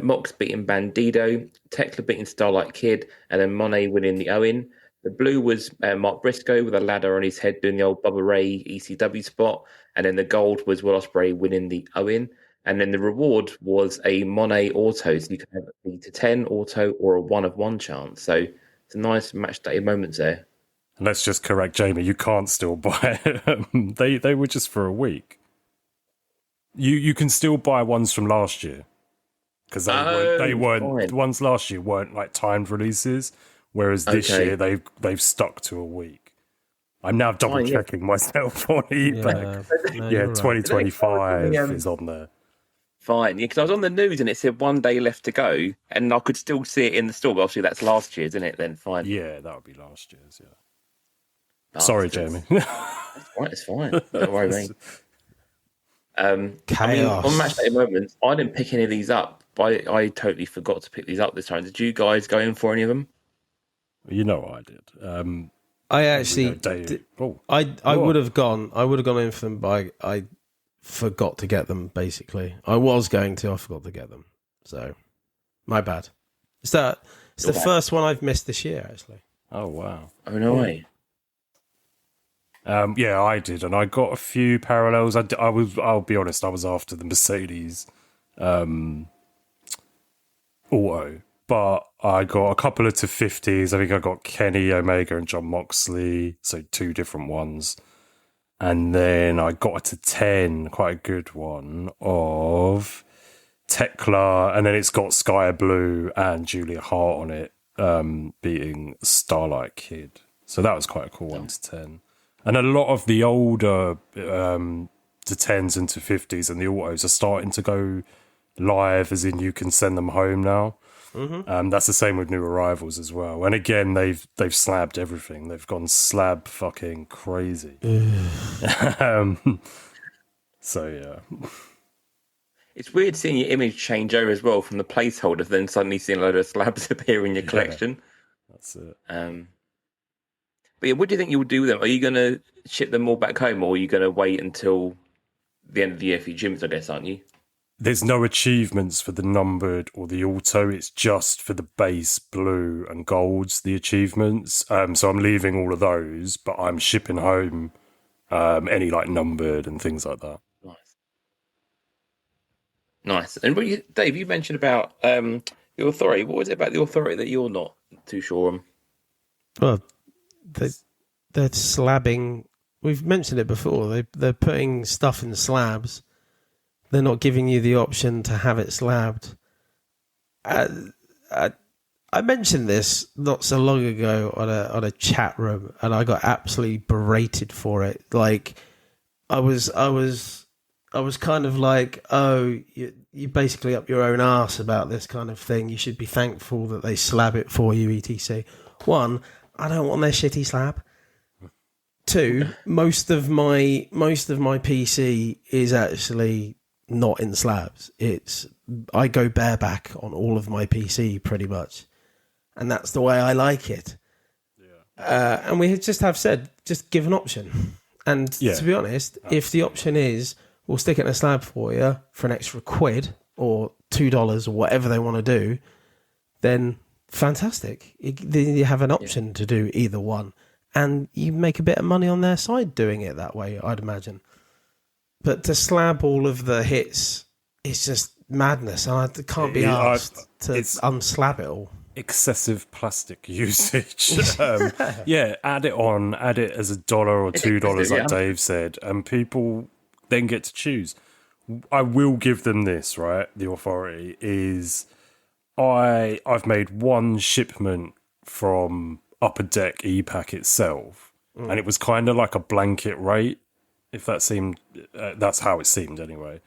Mox beating Bandido, Tekla beating Starlight Kid, and then Monet winning the Owen. The blue was Mark Briscoe with a ladder on his head doing the old Bubba Ray ECW spot, and then the gold was Will Ospreay winning the Owen. And then the reward was a Monet auto, so you can have a 3-10 auto or a 1 of 1 chance. So it's a nice match day moments there. And let's just correct Jamie, you can't still buy it. They were just for a week. You can still buy ones from last year. Because they weren't the ones last year weren't like timed releases, whereas this year they've stuck to a week. I'm now double checking myself on eBay. Yeah, 2025 is on there. Fine, yeah, because I was on the news and it said 1 day left to go, and I could still see it in the store. But obviously, that's last year's, isn't it? Then fine. Yeah, that would be last year's. Yeah. Sorry, Jamie. It's fine. Don't worry, mate. Chaos. On match day moments, I didn't pick any of these up. I totally forgot to pick these up this time. Did you guys go in for any of them? You know what I did. I actually, I would have gone. I would have gone in for them, but I forgot to get them. Basically, I was going to. I forgot to get them. So, my bad. It's the first one I've missed this year. Actually. Oh wow. Oh no way. Yeah, I did, and I got a few parallels. I'll be honest, I was after the Mercedes auto, but I got a couple of to 50s. I think I got Kenny Omega and John Moxley, so 2 different ones. And then I got a to 10, quite a good one, of Tekla, and then it's got Sky Blue and Julia Hart on it, beating Starlight Kid. So that was quite a cool 1 to 10. And a lot of the older to 10s and to 50s and the autos are starting to go live, as in you can send them home now. Mm-hmm. That's the same with new arrivals as well. And again, they've slabbed everything. They've gone slab fucking crazy. So yeah, it's weird seeing your image change over as well from the placeholder, then suddenly seeing a load of slabs appear in your collection. That's it. But yeah, what do you think you'll do with them? Are you going to ship them all back home, or are you going to wait until the end of the year for your gyms, I guess, aren't you? There's no achievements for the numbered or the auto. It's just for the base blue and golds, the achievements. So I'm leaving all of those, but I'm shipping home any like numbered and things like that. Nice. And Dave, you mentioned about the authority. What was it about the authority that you're not too sure on? Well, they're slabbing. We've mentioned it before. They're putting stuff in slabs. They're not giving you the option to have it slabbed. I mentioned this not so long ago on a chat room, and I got absolutely berated for it. Like, I was kind of like, oh, you basically up your own arse about this kind of thing. You should be thankful that they slab it for you, etc. 1, I don't want their shitty slab. 2, most of my PC is actually not in slabs. I go bareback on all of my PC pretty much, and that's the way I like it. Yeah. And we just have said, just give an option. And to be honest, if the option is we'll stick it in a slab for you for an extra £1 or $2 or whatever they want to do, then fantastic. You have an option to do either one, and you make a bit of money on their side doing it that way, I'd imagine. But to slab all of the hits is just madness, and I can't be asked to unslab it all. Excessive plastic usage. Add it as $1 or $2, like Dave said, and people then get to choose. I will give them this, right? The authority is I've made one shipment from Upper Deck EPAC itself, and it was kind of like a blanket rate. If that seemed, that's how it seemed anyway.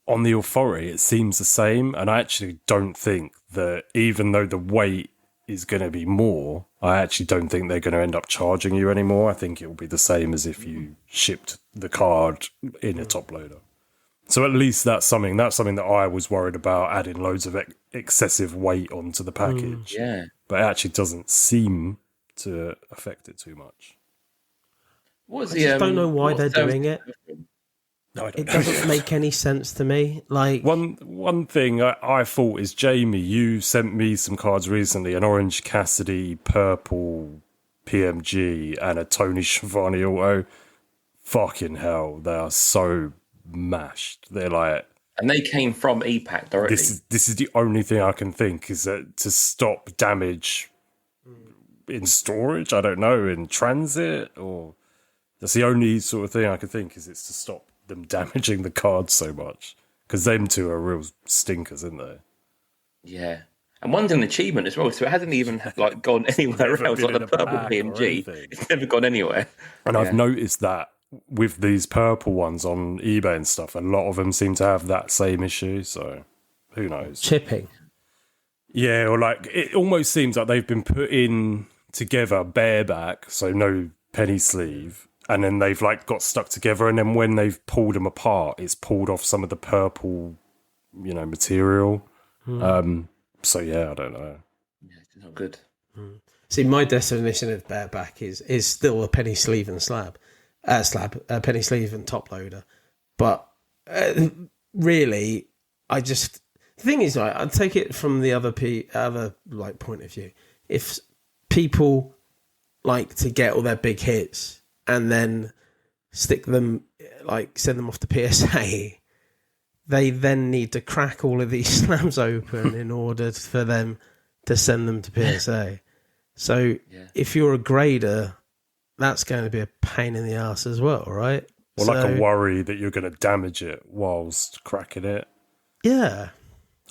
on the authority, it seems the same. And I actually don't think that, even though the weight is going to be more, I actually don't think they're going to end up charging you anymore. I think it will be the same as if you shipped the card in a top loader. So at least that's something that I was worried about, adding loads of excessive weight onto the package. Yeah. But it actually doesn't seem to affect it too much. I just don't know why they're doing it. No, I don't It know. doesn't make any sense to me. Like, One thing I thought is, Jamie, you sent me some cards recently, an Orange Cassidy, purple PMG, and a Tony Schiavone auto. Fucking hell, they are so mashed. They're like... And they came from EPAC directly. This is the only thing I can think, is that to stop damage in storage, I don't know, in transit, or... That's the only sort of thing I can think, is it's to stop them damaging the cards so much, because them two are real stinkers, aren't they? Yeah, and one's an achievement as well, so it hasn't even like gone anywhere else. Like the purple PMG, it's never gone anywhere. And I've noticed that with these purple ones on eBay and stuff, a lot of them seem to have that same issue. So who knows? chipping. Yeah, or like it almost seems like they've been put in together bareback, so no penny sleeve. And then they've like got stuck together, and then when they've pulled them apart, it's pulled off some of the purple, material. So yeah, I don't know. Yeah, it's not good. See, my definition of bareback is still a penny sleeve and a penny sleeve and top loader. But really, the thing is, like, I'd take it from the other point of view. If people like to get all their big hits and then stick them, like send them off to PSA, they then need to crack all of these slabs open in order for them to send them to PSA. So if you're a grader, that's going to be a pain in the ass as well, right? Or like a worry that you're going to damage it whilst cracking it. Yeah.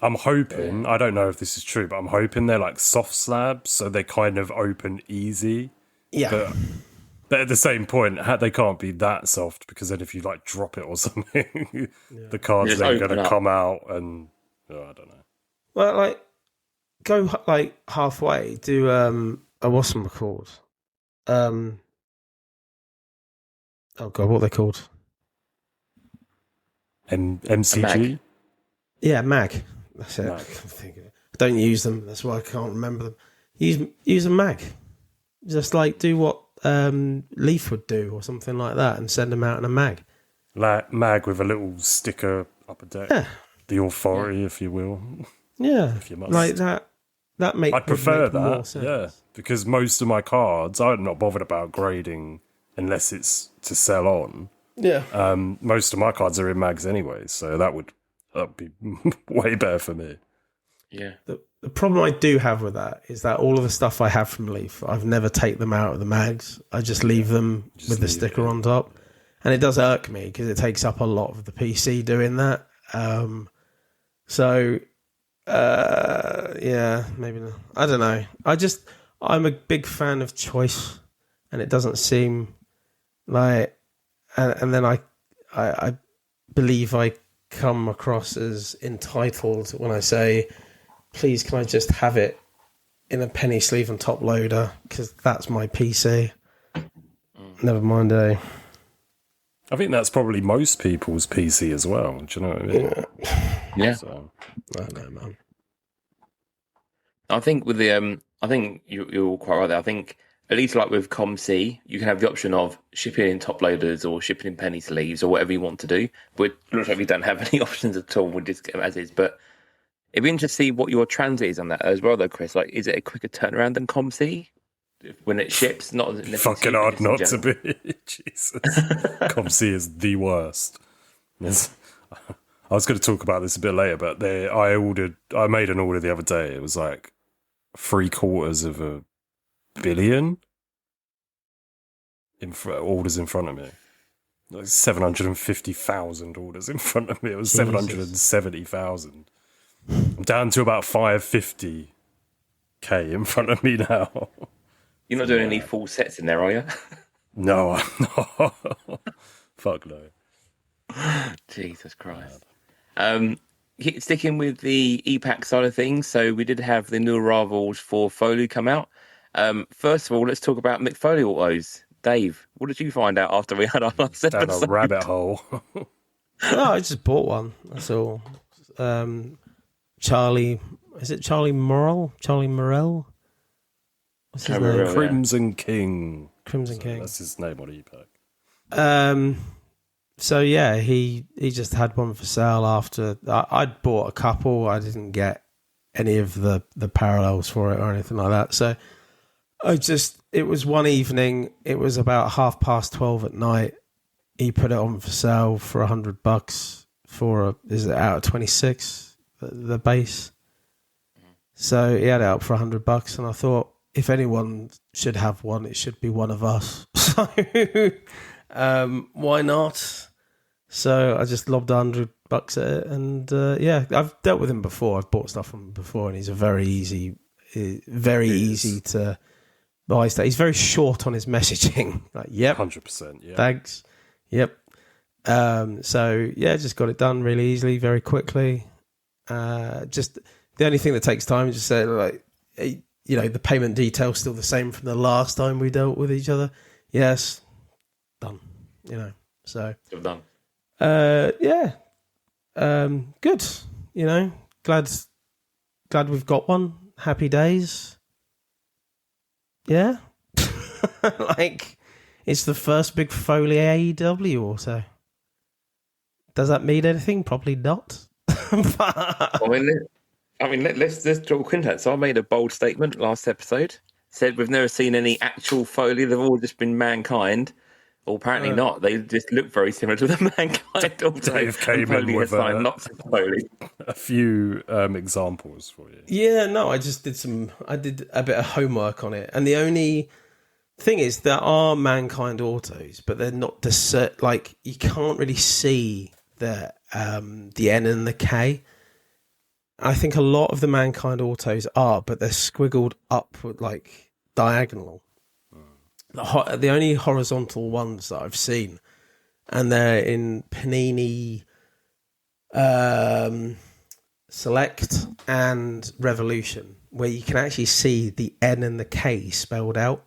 I'm hoping, I don't know if this is true, but I'm hoping they're like soft slabs, so they kind of open easy. Yeah. But at the same point, they can't be that soft, because then if you like drop it or something, the card's then going to come out, and I don't know. Well, like, go like halfway. Do what's them called? Oh god, what are they called? MCG. Yeah, mag. That's it. Mag. I don't use them. That's why I can't remember them. Use a mag. Just like do what Leaf would do or something like that, and send them out in a mag. Mag with a little sticker up a deck. Yeah. The authority, if you will. Yeah. If you must. Like that. That makes. I'd prefer make more that. sense. Yeah, because most of my cards, I'm not bothered about grading unless it's to sell on. Yeah. Most of my cards are in mags anyway, so that would be way better for me. Yeah. The problem I do have with that is that all of the stuff I have from Leaf, I've never take them out of the mags. I just leave them with the sticker on top. And it does irk me because it takes up a lot of the PC doing that. Yeah, maybe not. I don't know. I'm a big fan of choice, and it doesn't seem like... And then I believe I come across as entitled when I say, please, can I just have it in a penny sleeve and top loader, because that's my PC. Never mind, I think that's probably most people's PC as well. Do you know what I mean? Yeah. So, I don't know, man. I think with the I think you're all quite right there. I think at least like with ComC, you can have the option of shipping in top loaders or shipping in penny sleeves or whatever you want to do. But looks like we don't have any options at all. We'll just get them as is. But it'd be interesting to see what your transit is on that as well, though, Chris. Like, is it a quicker turnaround than ComC when it ships? Not fucking hard not to be. Jesus, ComC is the worst. Yes. I was going to talk about this a bit later, but I made an order the other day. It was like 750 million orders in front of me. Like 750,000 orders in front of me. It was 770,000. I'm down to about 550k in front of me now. You're not doing any full sets in there, are you? No, I'm not. Fuck no. Jesus Christ. Sticking with the EPAC side of things, so we did have the new arrivals for Foley come out. First of all, let's talk about Mick Foley autos. Dave, what did you find out after we had our last Down episode? a rabbit hole. No, I just bought one. That's all. Charlie, is it Charlie Morrell? Charlie Morrell? What's his name? Morrell. Crimson King. Crimson So King. that's his name on EPAC. So yeah, he just had one for sale after I'd bought a couple. I didn't get any of the parallels for it or anything like that. So it was one evening. It was about 12:30 at night. He put it on for sale for $100 for is it out of 26 the base. So he had it out for $100, and I thought if anyone should have one, it should be one of us. So why not? So I just lobbed $100 at it, and yeah, I've dealt with him before. I've bought stuff from him before, and he's a very easy to buy stuff. He's very short on his messaging. Like, yep, 100%. Yeah. thanks, yep. So yeah, just got it done really easily, very quickly. Just the only thing that takes time is just say like, the payment details still the same from the last time we dealt with each other. Yes, done. So Done. yeah, good. Glad we've got one. Happy days. Yeah, like it's the first big Foley AEW auto. Does that mean anything? Probably not. But Let's talk into that. So I made a bold statement last episode. Said we've never seen any actual Foley. They've all just been Mankind. Well, apparently not. They just look very similar to the Mankind auto. Dave came in with lots of Foley. a few examples for you. yeah, no, I did a bit of homework on it. And the only thing is there are Mankind autos, but they're not like you can't really see the N and the K. I think a lot of the Mankind autos are, but they're squiggled up like diagonal. The only horizontal ones that I've seen, and they're in Panini Select and Revolution, where you can actually see the N and the K spelled out.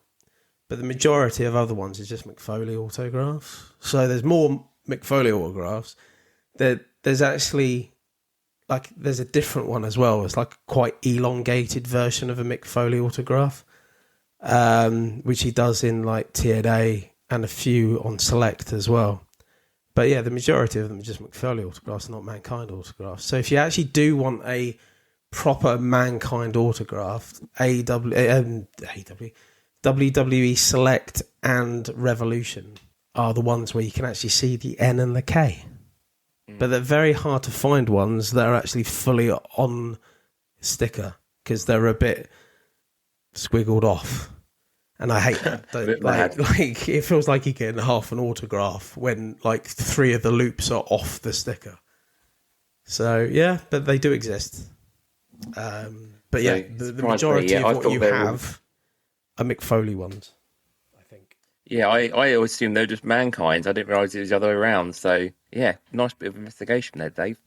But the majority of other ones is just McFoley autographs. So there's more McFoley autographs. There's actually there's a different one as well. It's like a quite elongated version of a McFoley autograph. Which he does in like tiered A and a few on Select as well. But yeah, the majority of them are just McFoley autographs, not Mankind autographs. So if you actually do want a proper Mankind autograph, WWE Select and Revolution are the ones where you can actually see the N and the K. But they're very hard to find ones that are actually fully on sticker because they're a bit squiggled off. And I hate that. Like it feels like you're getting half an autograph when like 3 of the loops are off the sticker. So yeah, but they do exist. But yeah, the majority of what you have are McFoley ones, I think. Yeah, I always assumed they were just Mankinds. I didn't realise it was the other way around. So yeah, nice bit of investigation there, Dave.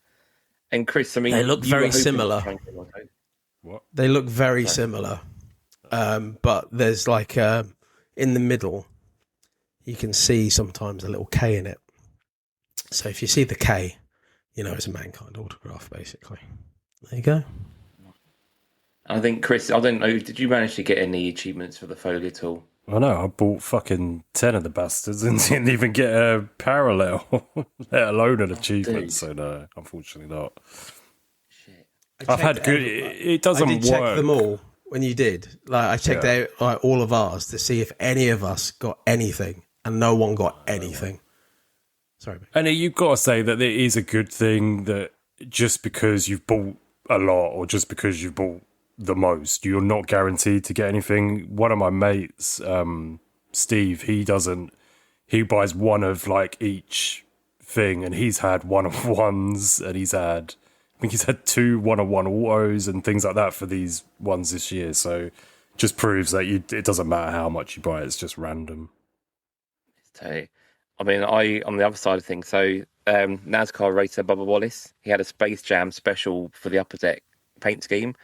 And Chris, I mean, they look very similar. What? They look very similar. But there's like in the middle, you can see sometimes a little K in it. So if you see the K, it's a Mankind autograph, basically. There you go. I think, Chris, I don't know, did you manage to get any achievements for the Foley at all? I know, I bought fucking 10 of the bastards and didn't even get a parallel, let alone an achievement. Dude. So no, unfortunately not. Shit. I've had good. It doesn't work. I did check them all when you did. Like I checked out like, all of ours to see if any of us got anything, and no one got anything. Sorry, mate. And you've got to say that it is a good thing that just because you've bought a lot or just because you've bought the most, you're not guaranteed to get anything. One of my mates, Steve, he buys one of like each thing, and he's had one of ones, and I think he's had 2 one-on-one autos and things like that for these ones this year. So just proves that it doesn't matter how much you buy, it's just random. I mean, on the other side of things, so NASCAR racer Bubba Wallace. He had a Space Jam special for the Upper Deck paint scheme.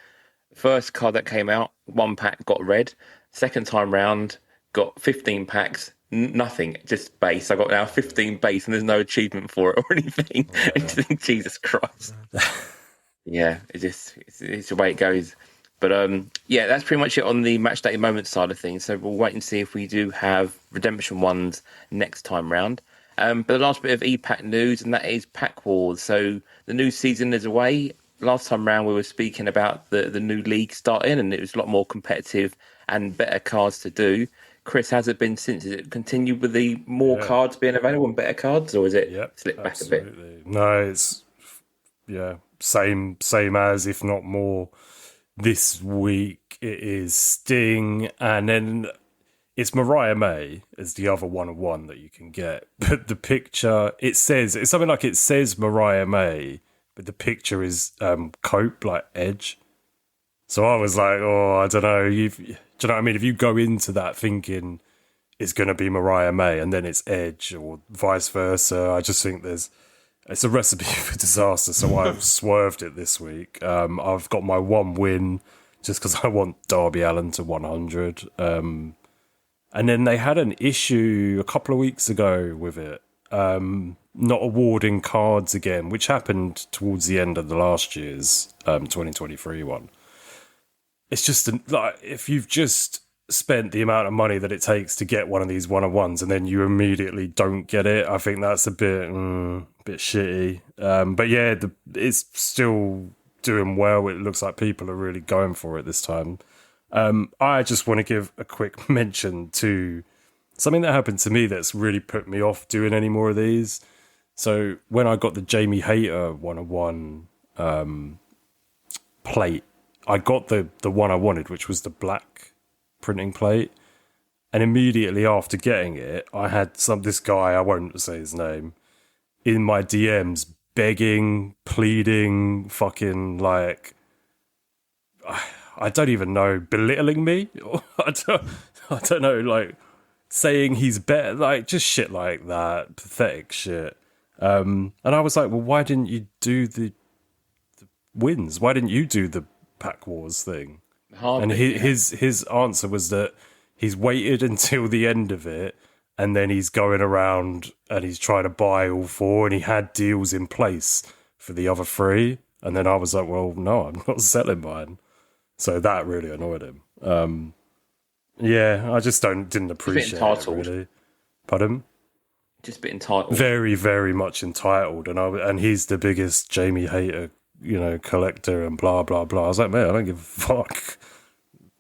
First card that came out, 1 pack got red. Second time round, got 15 packs, nothing, just base. I got now 15 base, and there's no achievement for it or anything. Yeah. I just think, Jesus Christ. Yeah, it's the way it goes. But yeah, that's pretty much it on the match day moment side of things. So we'll wait and see if we do have redemption ones next time round. But the last bit of EPAC news, and that is Pack Wars. So the new season is away. Last time round, we were speaking about the new league starting, and it was a lot more competitive and better cards to do. Chris, has it been since? Is it continued with the more cards being available and better cards, or is it slipped back a bit? No, it's same as, if not more. This week it is Sting, and then it's Mariah May as the other one-on-one that you can get. But the picture, it's something like it says Mariah May, but the picture is Cope, like Edge. So I was like, I don't know. Do you know what I mean? If you go into that thinking it's going to be Mariah May and then it's Edge or vice versa, I just think it's a recipe for disaster. So I've swerved it this week. I've got my one win just because I want Darby Allin to 100. And then they had an issue a couple of weeks ago with it. Not awarding cards again, which happened towards the end of the last year's 2023 one. It's just like, if you've just spent the amount of money that it takes to get one of these one-on-ones and then you immediately don't get it, I think that's a bit shitty. But yeah, it's still doing well. It looks like people are really going for it this time. I just want to give a quick mention to something that happened to me that's really put me off doing any more of these. So when I got the Jamie Hayter 101 plate, I got the one I wanted, which was the black printing plate. And immediately after getting it, I had this guy, I won't say his name, in my DMs begging, pleading, fucking like, I don't even know, belittling me. I don't know, like saying he's better, like just shit like that, pathetic shit. And I was like, well, why didn't you do the wins? Why didn't you do the Pack Wars thing? His answer was that he's waited until the end of it, and then he's going around and he's trying to buy all 4, and he had deals in place for the other 3. And then I was like, well, no, I'm not selling mine. So that really annoyed him. Yeah, I just didn't appreciate it, really. Pardon? Just a bit entitled. Very, very much entitled. And he's the biggest Jamie Hayter, collector and blah, blah, blah. I was like, man, I don't give a fuck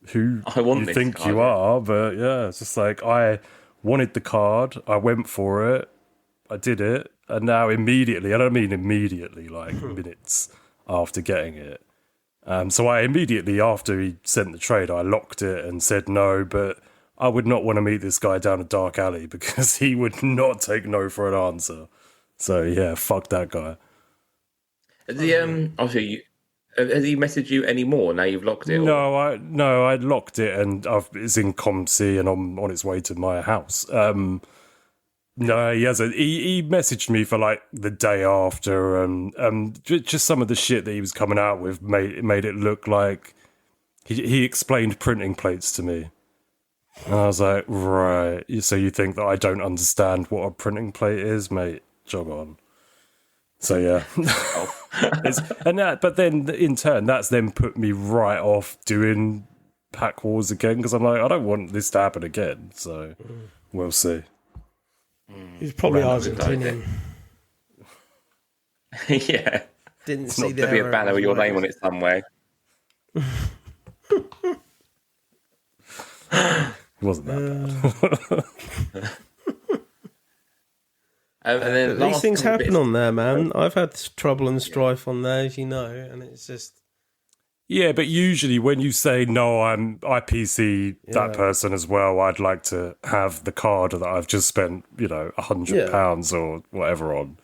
who you think you are. But yeah, it's just like, I wanted the card. I went for it. I did it. And now immediately, I don't mean immediately, like minutes after getting it. So I immediately, after he sent the trade, I locked it and said no, but I would not want to meet this guy down a dark alley because he would not take no for an answer. So yeah, fuck that guy. Has he messaged you anymore now you've locked it? No, I locked it and it's in ComC and I'm on its way to my house. No, he hasn't. He messaged me for like the day after, and just some of the shit that he was coming out with made it look like he explained printing plates to me, and I was like, right. So you think that I don't understand what a printing plate is, mate? Jog on. So yeah, but then in turn, that's then put me right off doing Pack Wars again because I'm like, I don't want this to happen again. So we'll see. He's probably Argentinian. Yeah. Didn't it's see not to be a banner with your name on it somewhere. It wasn't that bad. And then these things happen on there, man. I've had trouble and strife on there, as you know, and it's just... Yeah, but usually when you say, no, I PC that person as well, I'd like to have the card that I've just spent, £100 or whatever on.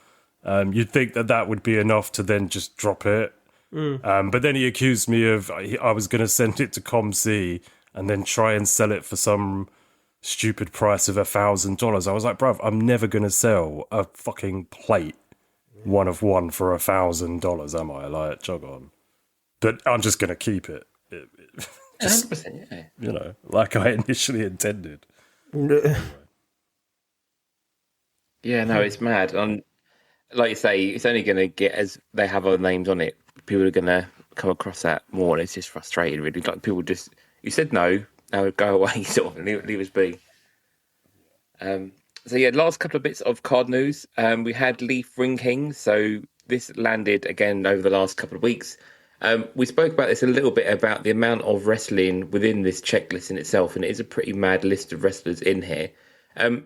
You'd think that would be enough to then just drop it. But then he accused me of, I was going to send it to ComC and then try and sell it for some stupid price of $1,000. I was like, bruv, I'm never going to sell a fucking plate one of one for $1,000, am I? Like, jog on. But I'm just going to keep it. Just, 100%, yeah. you know, like I initially intended. Yeah, no, it's mad. And like you say, it's only going to get, as they have other names on it, people are going to come across that more, and it's just frustrating, really. Like, people just, you said no, now go away, sort of, and leave us be. So yeah, last couple of bits of card news. We had Leaf Ring King, so this landed again over the last couple of weeks. We spoke about this a little bit about the amount of wrestling within this checklist in itself, and it is a pretty mad list of wrestlers in here.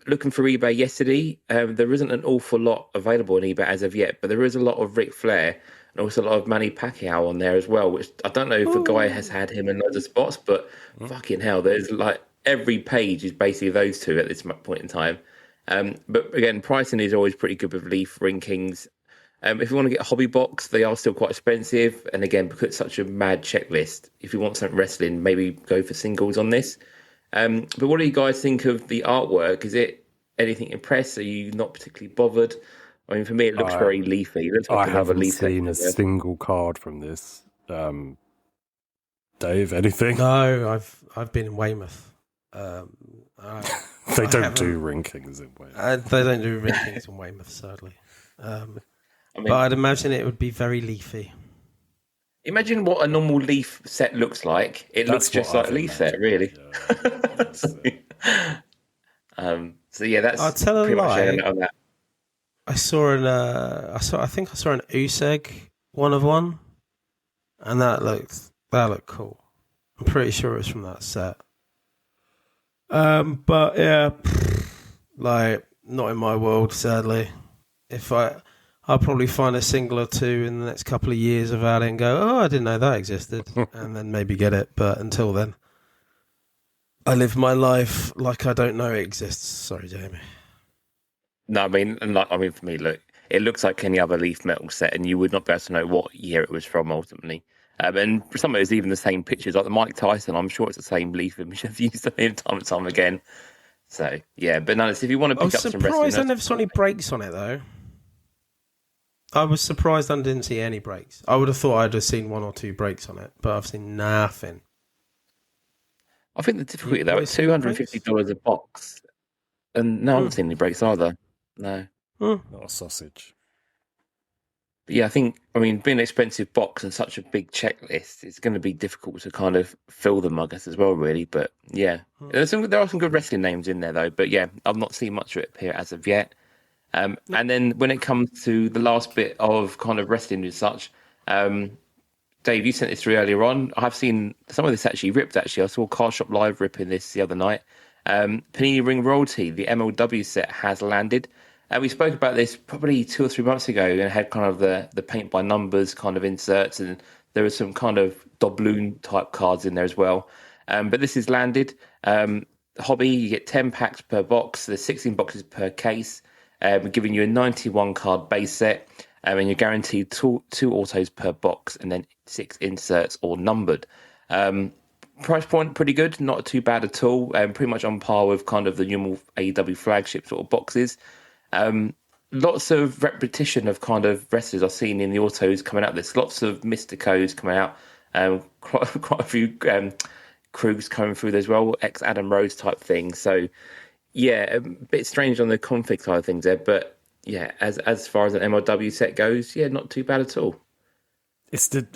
Looking for eBay yesterday, there isn't an awful lot available on eBay as of yet, but there is a lot of Ric Flair and also a lot of Manny Pacquiao on there as well, which I don't know if the guy has had him in loads of spots, but fucking hell, there's like every page is basically those two at this point in time. But again, pricing is always pretty good with Leaf Ring Kings. If you want to get a hobby box, they are still quite expensive. And again, because it's such a mad checklist, if you want something wrestling, maybe go for singles on this. But what do you guys think of the artwork? Is it anything impressed? Are you not particularly bothered? I mean, for me, it looks very leafy. It looks like I haven't seen a single card from this. Dave, anything? No, I've been in Weymouth. They don't do Ring Kings in Weymouth. They don't do Ring Kings in Weymouth, sadly. But I'd imagine it would be very leafy. Imagine what a normal Leaf set looks like. It looks just like a Leaf set, really. Yeah. So yeah, that's I'll tell a pretty much lie. it on that. I think I saw an Useg 1 of 1, and that looked cool. I'm pretty sure it was from that set. But yeah, like not in my world, sadly. I'll probably find a single or two in the next couple of years about it and go, oh, I didn't know that existed, and then maybe get it. But until then, I live my life like I don't know it exists. Sorry, Jamie. No, I mean, for me, look, it looks like any other Leaf metal set, and you would not be able to know what year it was from ultimately. And for some of it, it's even the same pictures, like the Mike Tyson. I'm sure it's the same Leaf image I've used time and time again. So yeah, but no, if you want to pick up some wrestling, I was surprised I never saw any breaks on it though. I was surprised I didn't see any breaks. I would have thought I'd have seen 1 or 2 breaks on it, but I've seen nothing. I think the difficulty though, it's $250 a box, and no, I haven't seen any breaks either. No, not a sausage. But yeah, being an expensive box and such a big checklist, it's going to be difficult to kind of fill them, I guess, as well, really. But yeah, there are some good wrestling names in there though. But yeah, I've not seen much of it appear as of yet. And then when it comes to the last bit of kind of wrestling and such, Dave, you sent this through earlier on. I've seen some of this actually ripped, actually. I saw Car Shop Live ripping this the other night. Panini Ring Royalty, the MLW set, has landed. We spoke about this probably 2 or 3 months ago and had kind of the paint by numbers kind of inserts, and there were some kind of doubloon type cards in there as well. But this is landed. Hobby, you get 10 packs per box. There's 16 boxes per case. We're giving you a 91 card base set, and you're guaranteed two autos per box and then 6 inserts or numbered. Price point, pretty good, not too bad at all. Pretty much on par with kind of the normal AEW flagship sort of boxes. Lots of repetition of kind of wrestlers I've seen in the autos coming out. There's lots of Mysticos coming out. Quite a few crews coming through as well, ex-Adam Rose type thing. So, yeah, a bit strange on the config side of things there. But, yeah, as far as an MLW set goes, yeah, not too bad at all.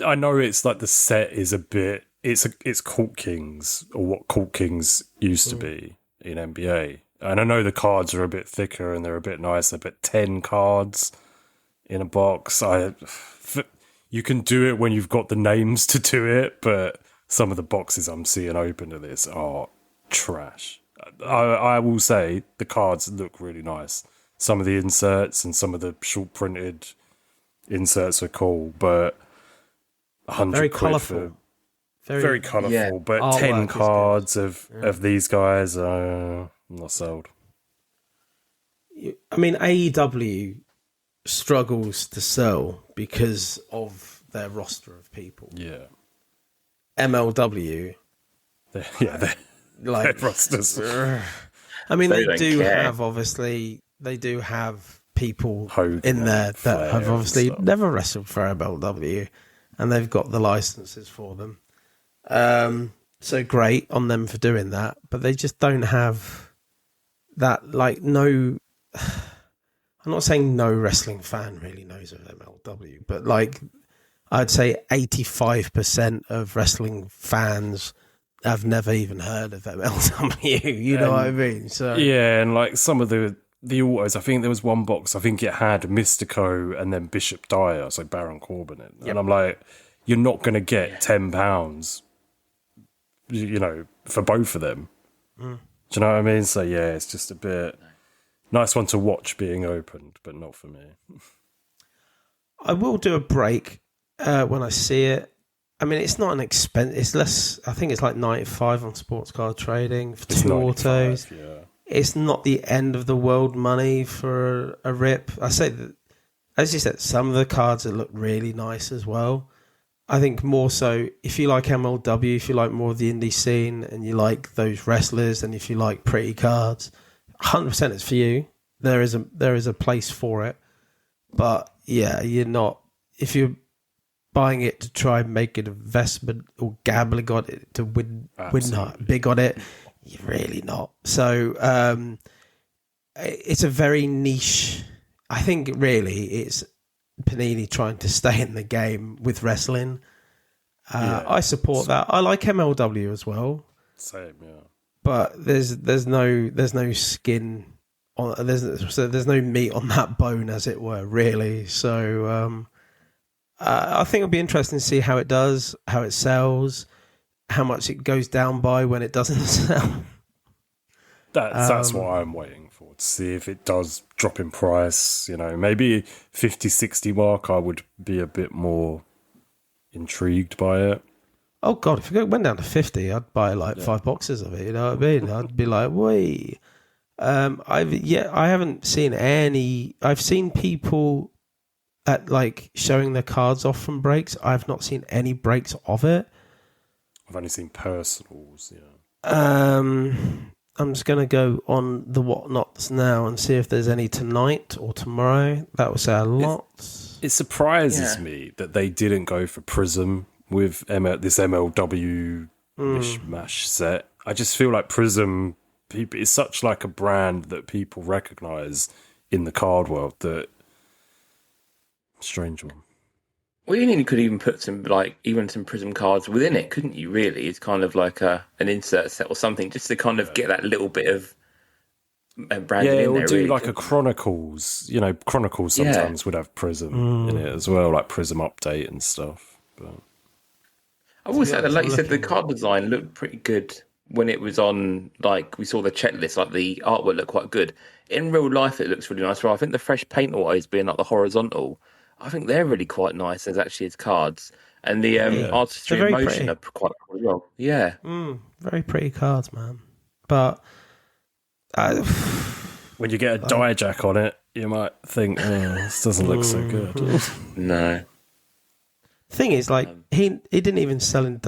I know it's like the set is a bit... It's Court Kings, or what Court Kings used to be in NBA. And I know the cards are a bit thicker and they're a bit nicer, but 10 cards in a box, you can do it when you've got the names to do it, but some of the boxes I'm seeing open to this are trash. I will say the cards look really nice. Some of the inserts and some of the short printed inserts are cool, but 100 very quid colourful. Very colourful, yeah. But 10 cards of these guys, I'm not sold. I mean, AEW struggles to sell because of their roster of people. Yeah. MLW, Their rosters. I mean, they do care. have, obviously, they do have people Hogan in there Flair that have and obviously stuff. never wrestled for MLW, and they've got the licenses for them. So great on them for doing that, but they just don't have that. Like, no, I'm not saying no wrestling fan really knows of MLW, but like, I'd say 85% of wrestling fans have never even heard of MLW. You know what I mean? So yeah, and like some of the autos, I think there was one box, I think it had Mystico and then Bishop Dyer, so Baron Corbin in. Yep. And I'm like, you're not going to get £10, you know, for both of them. Do you know what I mean? So yeah, it's just a bit nice one to watch being opened, but not for me. I will do a break when I see it. I mean, it's not an expense. It's less. I think it's like 95 on sports card trading for It's two 95, autos. yeah. It's not the end of the world money for a rip. I say that, as you said, some of the cards that look really nice as well. I think more so if you like MLW, if you like more of the indie scene, and you like those wrestlers, and if you like pretty cards, 100% it's for you. There is a place for it, but yeah, you're not, if you're buying it to try and make an investment or gambling on it to win big on it, you're really not. So it's a very niche. I think really it's Panini trying to stay in the game with wrestling. I support that. I like MLW as well. Same, yeah. But there's no skin on, there's no meat on that bone, as it were, really. So I think it'll be interesting to see how it does, how it sells, how much it goes down by when it doesn't sell. That's what I'm waiting for, to see if it does drop in price. You know, maybe 50, 60 mark, I would be a bit more intrigued by it. Oh God, if it went down to 50, I'd buy like 5 boxes of it. You know what I mean? I'd be like, wait. I haven't seen any. I've seen people at like showing their cards off from breaks. I've not seen any breaks of it. I've only seen personals, yeah. I'm just going to go on the whatnots now and see if there's any tonight or tomorrow. That would say a lot. It surprises me that they didn't go for Prism with this MLW mishmash set. I just feel like Prism is such like a brand that people recognise in the card world. That strange one. Well, you could even put some some Prism cards within it, couldn't you? Really, it's kind of like an insert set or something, just to kind of get that little bit of branding in there. Or do really, like a Chronicles. You know, Chronicles sometimes would have Prism in it as well, like Prism update and stuff. But I will say that, like you said, the card design looked pretty good when it was on. Like we saw the checklist, like the artwork looked quite good. In real life, it looks really nice. Well, I think the fresh paint autos being like the horizontal, I think they're really quite nice as cards. And the artistry in motion are quite cool as well. Yeah. Very pretty cards, man. But when you get a Dijack on it, you might think, this doesn't look so good. No. Thing is, like, he didn't even sell in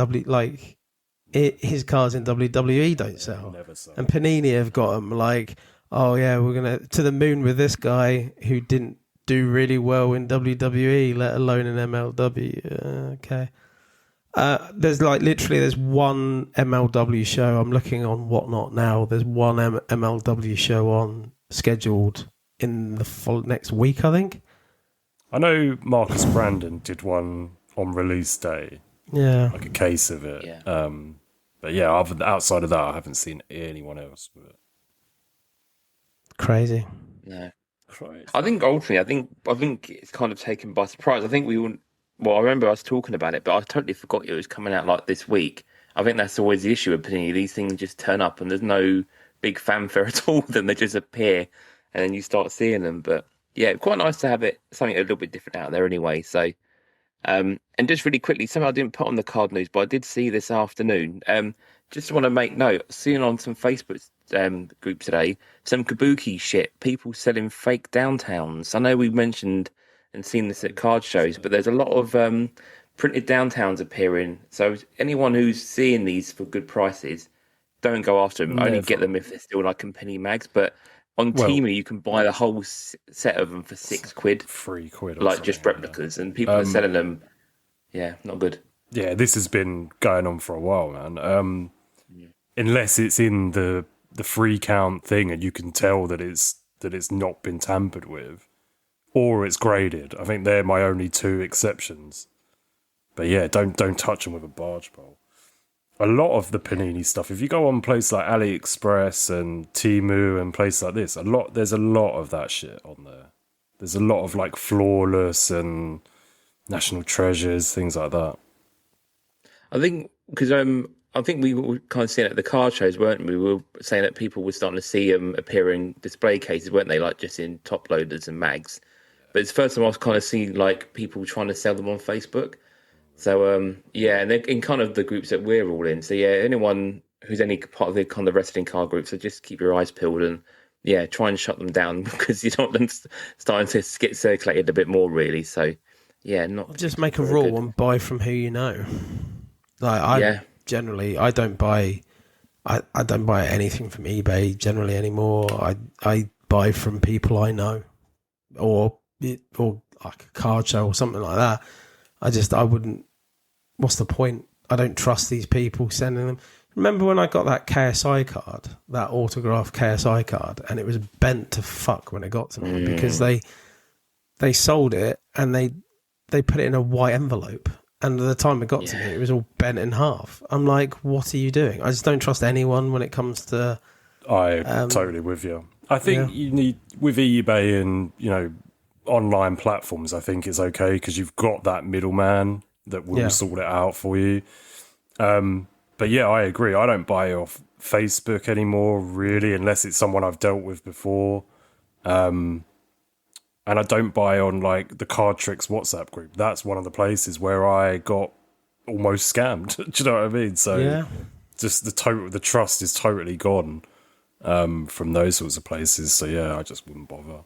his cards in WWE don't sell. Never sell. And Panini have got them like, oh yeah, we're going to the moon with this guy who didn't do really well in WWE, let alone in MLW. Okay. There's one MLW show. I'm looking on Whatnot now. There's one MLW show on scheduled in the next week, I think. I know Marcus Brandon did one on release day. Yeah. Like a case of it. Yeah. But yeah, outside of that, I haven't seen anyone else with it. Crazy. No. Right. I think ultimately, I think it's kind of taken by surprise. I think I remember us talking about it, but I totally forgot it was coming out like this week. I think that's always the issue with Panini. These things just turn up and there's no big fanfare at all. Then they just appear and then you start seeing them. But yeah, quite nice to have something a little bit different out there anyway. So, and just really quickly, something I didn't put on the card news, but I did see this afternoon. Just want to make note, seeing on some Facebook group today, some kabuki shit, people selling fake downtowns. I know we mentioned and seen this at card shows, but there's a lot of printed downtowns appearing. So anyone who's seeing these for good prices, don't go after them. Only get them if they're still like in penny mags. But on Temu you can buy the whole set of them for £6, £3, or like just replicas, and people are selling them. Yeah, not good. Yeah, this has been going on for a while, man. Unless it's in the free count thing, and you can tell that it's not been tampered with, or it's graded. I think they're my only two exceptions. But yeah, don't touch them with a barge pole. A lot of the Panini stuff, if you go on places like AliExpress and Temu and places like this, there's a lot of that shit on there. There's a lot of like Flawless and National Treasures, things like that. I think because I think we were kind of seeing it at the card shows, weren't we? We were saying that people were starting to see them appear in display cases, weren't they? Like just in top loaders and mags. But it's the first time I've kind of seen like people trying to sell them on Facebook. So yeah, and they're in kind of the groups that we're all in. So yeah, anyone who's any part of the kind of wrestling card group, so just keep your eyes peeled and yeah, try and shut them down because you don't want them starting to get circulated a bit more, really. So yeah, not just make a rule and buy from who you know. Like generally, I don't buy anything from eBay generally anymore. I buy from people I know, or like a card show or something like that. I wouldn't. What's the point? I don't trust these people sending them. Remember when I got that KSI card, that autographed KSI card, and it was bent to fuck when it got to me because they sold it and they put it in a white envelope. And by the time it got to me, it was all bent in half. I'm like, what are you doing? I just don't trust anyone when it comes to... I'm totally with you. I think you need, with eBay and, online platforms, I think it's okay because you've got that middleman that will sort it out for you. But yeah, I agree. I don't buy off Facebook anymore, really, unless it's someone I've dealt with before. And I don't buy on like the Card Tricks WhatsApp group. That's one of the places where I got almost scammed. Do you know what I mean? So just the trust is totally gone from those sorts of places. So yeah, I just wouldn't bother.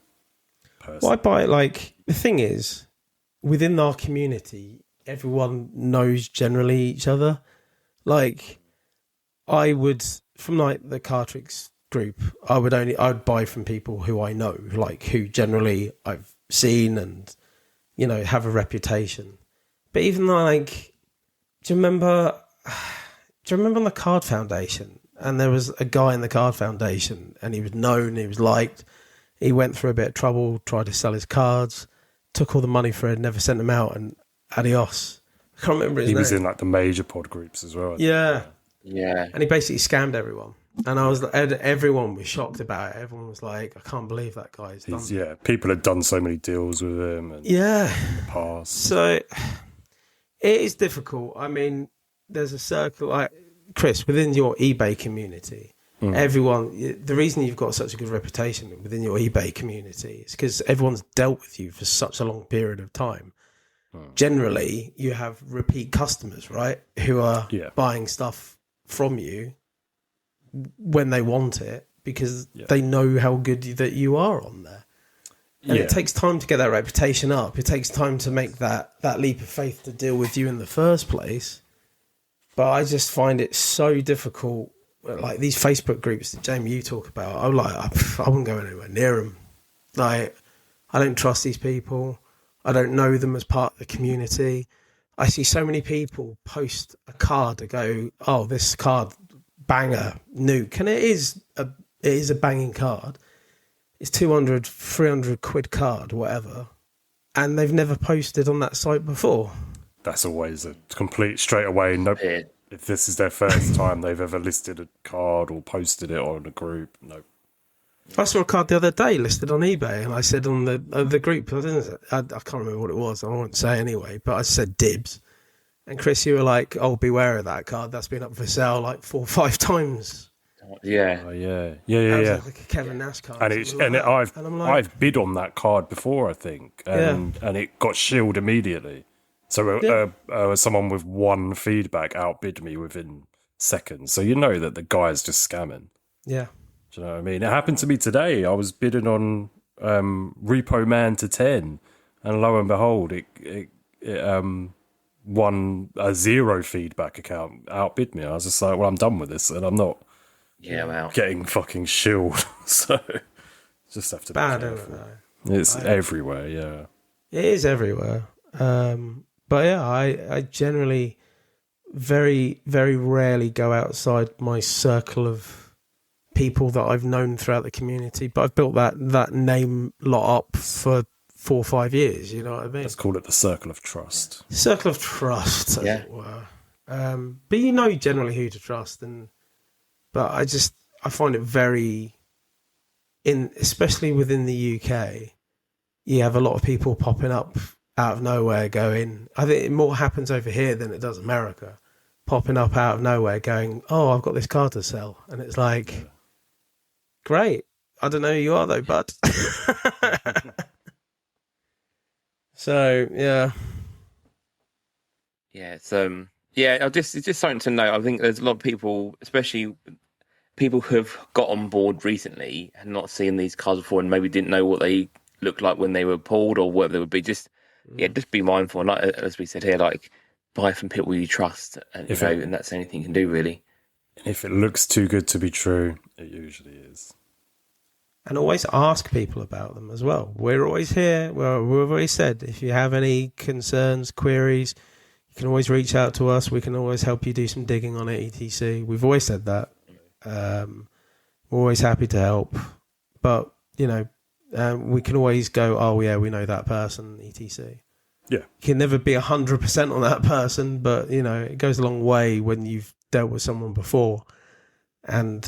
Personally. Well, I buy like the thing is within our community, everyone knows generally each other. Like I would from like the Card Tricks group, I'd buy from people who I know, like who generally I've seen and have a reputation. But even like, do you remember on the Card Foundation? And there was a guy in the Card Foundation, and he was known, he was liked. He went through a bit of trouble, tried to sell his cards, took all the money for it, never sent them out, and adios. I can't remember his name. He was in like the major pod groups as well. Yeah. Yeah. And he basically scammed everyone. And everyone was shocked about it. Everyone was like, I can't believe that guy's done. Yeah, people had done so many deals with him. And in the past. So it is difficult. I mean, there's a circle, like Chris, within your eBay community, everyone, the reason you've got such a good reputation within your eBay community is because everyone's dealt with you for such a long period of time. Generally, you have repeat customers, right, who are buying stuff from you when they want it because they know how good that you are on there. And it takes time to get that reputation up. It takes time to make that leap of faith to deal with you in the first place. But I just find it so difficult. Like these Facebook groups that Jamie, you talk about, I wouldn't go anywhere near them. Like, I don't trust these people. I don't know them as part of the community. I see so many people post a card to go, oh, this card, banger, nuke. And it is a banging card. It's 200, 300 quid card, whatever. And they've never posted on that site before. That's always a complete straight away. Nope. If this is their first time they've ever listed a card or posted it on a group, nope. I saw a card the other day listed on eBay, and I said on the group, I can't remember what it was. I won't say anyway, but I said dibs. And Chris, you were like, "Oh, beware of that card. That's been up for sale like 4 or 5 times." Yeah, yeah. Like a Kevin Nash card. I've bid on that card before, I think, and it got shilled immediately. So someone with one feedback outbid me within seconds. So you know that the guy's just scamming. Yeah. Do you know what I mean? It happened to me today. I was bidding on Repo Man to 10, and lo and behold, it won a 0 feedback account, outbid me. I was just like, well, I'm done with this, and I'm not getting fucking shilled. So Just have to bad, be isn't careful. it? It's everywhere, yeah. It is everywhere. But yeah, I generally very, very rarely go outside my circle of people that I've known throughout the community. But I've built that name lot up for 4 or 5 years. You know what I mean? Let's call it the circle of trust. Circle of trust, as it were. But you know generally who to trust, but I find it very, especially within the UK, you have a lot of people popping up out of nowhere going, I think it more happens over here than it does America, popping up out of nowhere going, oh, I've got this car to sell. And it's like, great. I don't know who you are though, bud. So, yeah. Yeah, it's just something to know. I think there's a lot of people, especially people who have got on board recently and not seen these cars before and maybe didn't know what they looked like when they were pulled or whatever they would be. Just be mindful. And like, as we said here, like, buy from people you trust, and and that's anything you can do, really. If it looks too good to be true, it usually is. And always ask people about them as well. We're always here. Well, we've always said, if you have any concerns, queries, you can always reach out to us. We can always help you do some digging on it, etc. We've always said that. We're always happy to help. But, you know, we can always go, oh, yeah, we know that person, etc. Yeah. You can never be 100% on that person, but, you know, it goes a long way when you've dealt with someone before. And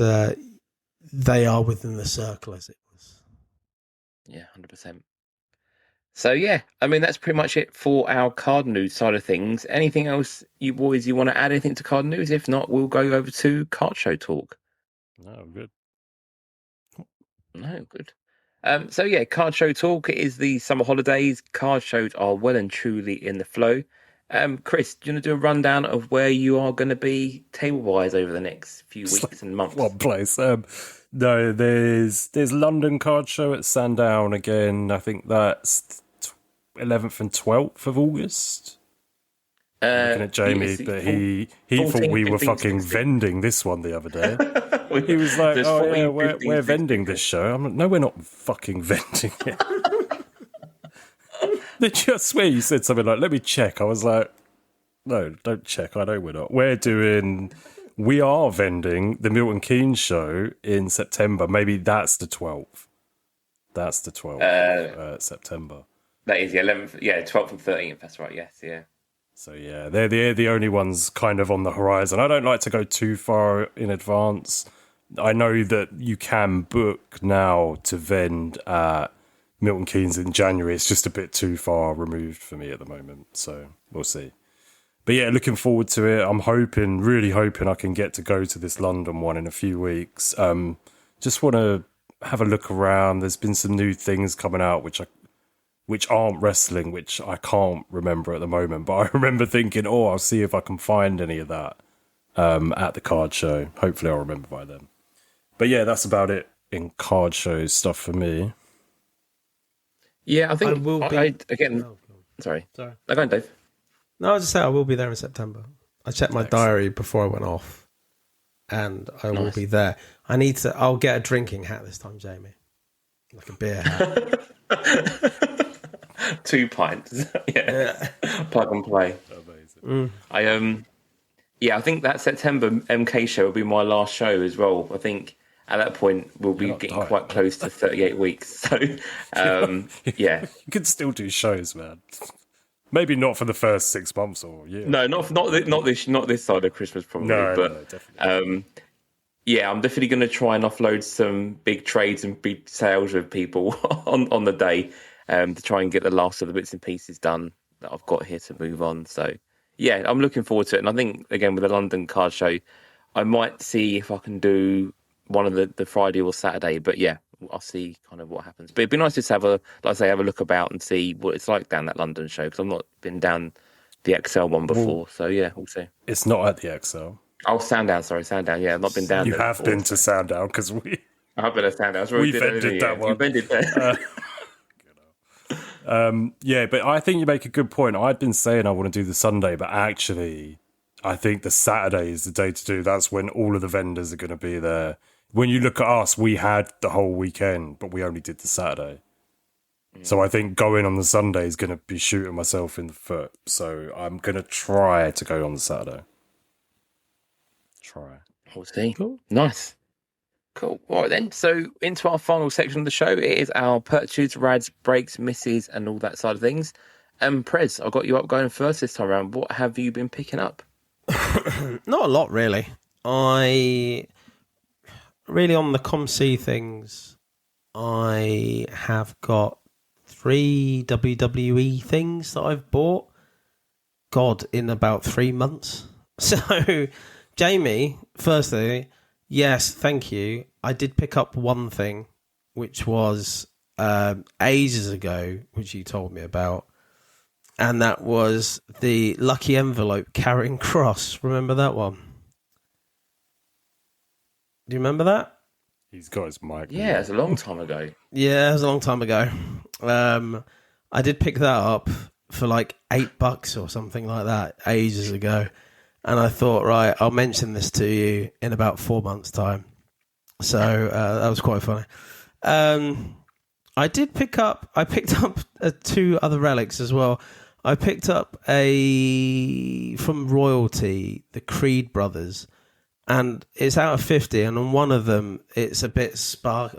they are within the circle, as it was. Yeah, 100%. So, yeah, I mean, that's pretty much it for our card news side of things. Anything else, you boys, you want to add anything to card news? If not, we'll go over to card show talk. No, good. No, good. So, yeah, card show talk. It is the summer holidays. Card shows are well and truly in the flow. Chris, do you want to do a rundown of where you are going to be table-wise over the next few weeks and months? One place. No, there's London Card Show at Sandown again. I think that's 11th and 12th of August. Looking at Jamie, but he 14, thought we were 15, fucking 16. Vending this one the other day. He was like, oh 14, yeah, we're vending this show. I'm like, no, we're not fucking vending it. Did you, I swear you said something like, let me check. I was like, no, don't check. I know we're not. We are vending the Milton Keynes show in September. Maybe that's the 12th. That's the 12th September. That is the 11th. Yeah, 12th and 13th. That's right. Yes, yeah. So, yeah, they're the only ones kind of on the horizon. I don't like to go too far in advance. I know that you can book now to vend at Milton Keynes in January. It's just a bit too far removed for me at the moment. So, we'll see. But yeah, looking forward to it. I'm really hoping I can get to go to this London one in a few weeks. Just want to have a look around. There's been some new things coming out which aren't wrestling, which I can't remember at the moment. But I remember thinking, I'll see if I can find any of that at the card show. Hopefully I'll remember by then. But yeah, that's about it in card show stuff for me. Yeah, I think I will be... Sorry. No, go on, Dave. No, I was just saying I will be there in September. I checked my diary before I went off, and I will be there. I'll get a drinking hat this time, Jamie. Like a beer hat. 2 pints. Yeah. Plug and play. Amazing. I think that September MK show will be my last show as well. I think at that point we'll be getting quite close to 38 weeks. So, yeah. You can still do shows, man. Maybe not for the first 6 months or year. No, not this side of Christmas probably. No, definitely. Yeah, I'm definitely going to try and offload some big trades and big sales with people on the day to try and get the last of the bits and pieces done that I've got here to move on. So yeah, I'm looking forward to it. And I think again with the London card show, I might see if I can do one of the Friday or Saturday. But yeah, I'll see kind of what happens. But it'd be nice just to have a look about and see what it's like down that London show, because I've not been down the XL one before. Well, so yeah, we'll see. It's not at the XL. Oh, Sandown. Yeah, I've not been down. You there have before. Been to Sandown because I have been to Sandown. We vended that one. You vended there. Yeah, but I think you make a good point. I'd been saying I want to do the Sunday, but actually, I think the Saturday is the day to do. That's when all of the vendors are going to be there. when you look at us, we had the whole weekend, but we only did the Saturday. So I think going on the Sunday is going to be shooting myself in the foot. So I'm going to try to go on the Saturday. Try. We'll see. Cool. Nice. Cool. All right, then. So into our final section of the show, it is our purchase, rads, breaks, misses, and all that side of things. Prez, I got you up going first this time around. What have you been picking up? Not a lot, really. I really on the ComC things. I have got 3 WWE things that I've bought. God, in about 3 months. So, Jamie, firstly, yes, thank you. I did pick up one thing, which was ages ago, which you told me about. And that was the Lucky Envelope Carrying Cross. Remember that one? Do you remember that? He's got his mic. Yeah, it's a long time ago. Yeah, it was a long time ago. I did pick that up for like $8 or something like that ages ago. And I thought, right, I'll mention this to you in about 4 months' time. So that was quite funny. I picked up 2 other relics as well. I picked up from Royalty, the Creed brothers, and it's out of 50. And on one of them, it's a bit sparkly,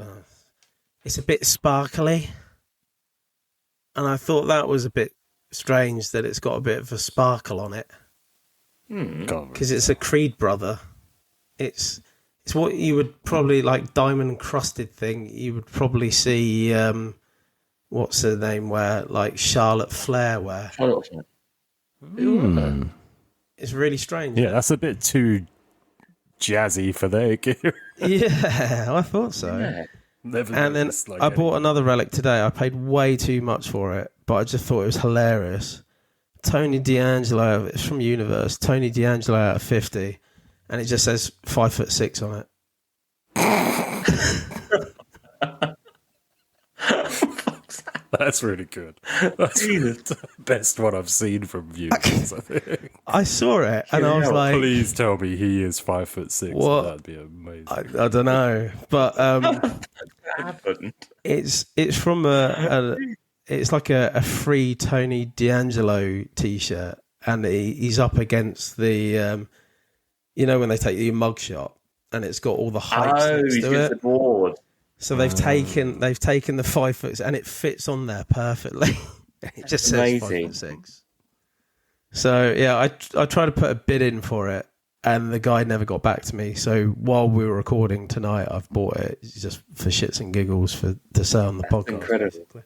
and I thought that was a bit strange that it's got a bit of a sparkle on it because it's a Creed brother. It's what you would probably like diamond encrusted thing. You would probably see. What's her name wear? Like Charlotte Flair wear. It's really strange. Yeah, that's a bit too jazzy for their gear. Yeah, I thought so. Yeah. And then I bought another relic today. I paid way too much for it, but I just thought it was hilarious. Tony D'Angelo, it's from Universe. Tony D'Angelo out of 50, and it just says 5'6" on it. That's really good. That's the best one I've seen from Universe, I think. I saw it, and I was like, please tell me he is 5'6". What? That'd be amazing. I don't know, but Happened. it's from it's like a free Tony D'Angelo t-shirt, and he's up against the when they take your mugshot, and it's got all the heights next to it. The board. So they've taken the 5 foot, and it fits on there perfectly. It just says amazing. 5'6". So yeah, I tried to put a bid in for it, and the guy never got back to me. So while we were recording tonight, I've bought it just for shits and giggles to say on the podcast. Incredible.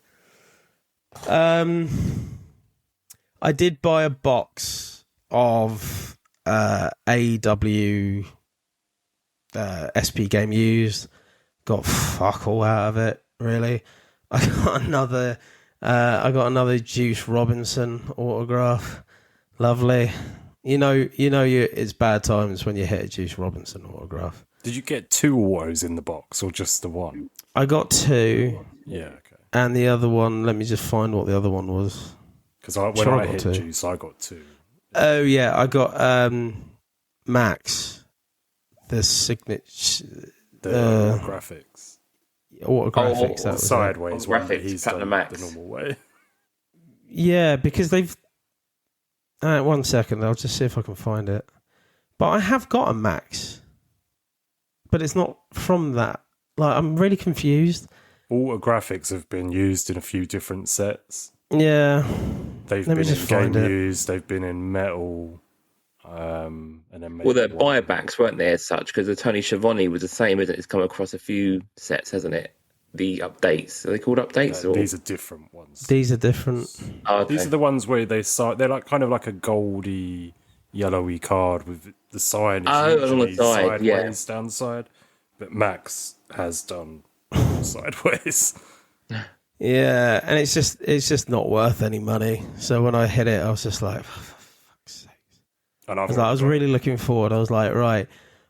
I did buy a box of AEW SP Game Used. Got fuck all out of it, really. I got another Juice Robinson autograph. Lovely. It's bad times when you hit a Juice Robinson autograph. Did you get 2 autos in the box or just the one? I got 2. Yeah, okay. And the other one, let me just find what the other one was. Because when I hit 2. Juice, I got 2. Oh, yeah, I got Max, the signature... The graphics. Autographics, that was sideways. Graphics, he's Platinum done Max. the normal way. Yeah, because they've... 1 second, I'll just see if I can find it. But I have got a Max. But it's not from that. Like, I'm really confused. Autographics have been used in a few different sets. Yeah. They've been in game used, they've been in metal... and then they're buybacks, weren't they, as such? Because the Tony Schiavone was the same, isn't it? It's come across a few sets, hasn't it? The updates. Are they called updates? Or? These are different ones. These are different. Oh, okay. These are the ones where they're like kind of like a goldy, yellowy card with the sign on the side, sideways down the side. But Max has done sideways. Yeah, and it's just not worth any money. So when I hit it, I was just like, for fuck's sake. I was really looking forward. I was like, right,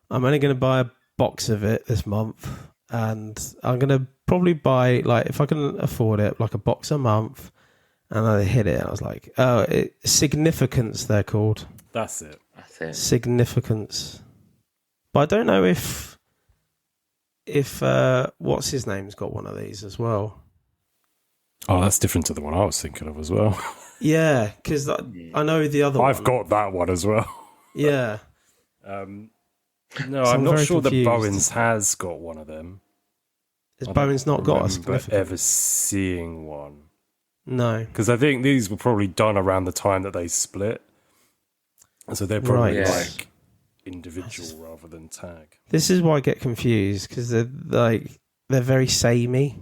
I'm only going to buy a box of it this month, and I'm going to probably buy, like, if I can afford it, like a box a month. And I hit it, and I was like, oh, Significance, they're called. That's it. That's it. Significance. But I don't know if if what's his name's got one of these as well. Oh, that's different to the one I was thinking of as well. Yeah, because I know the other one. I've got that one as well. Yeah. No, So I'm not very sure confused. that Bowens has got one of them. Has Bowens not got a I don't remember significant? ever seeing one. No. Because I think these were probably done around the time that they split. So they're probably Right. like individual rather than tag. This is why I get confused, because they're very samey.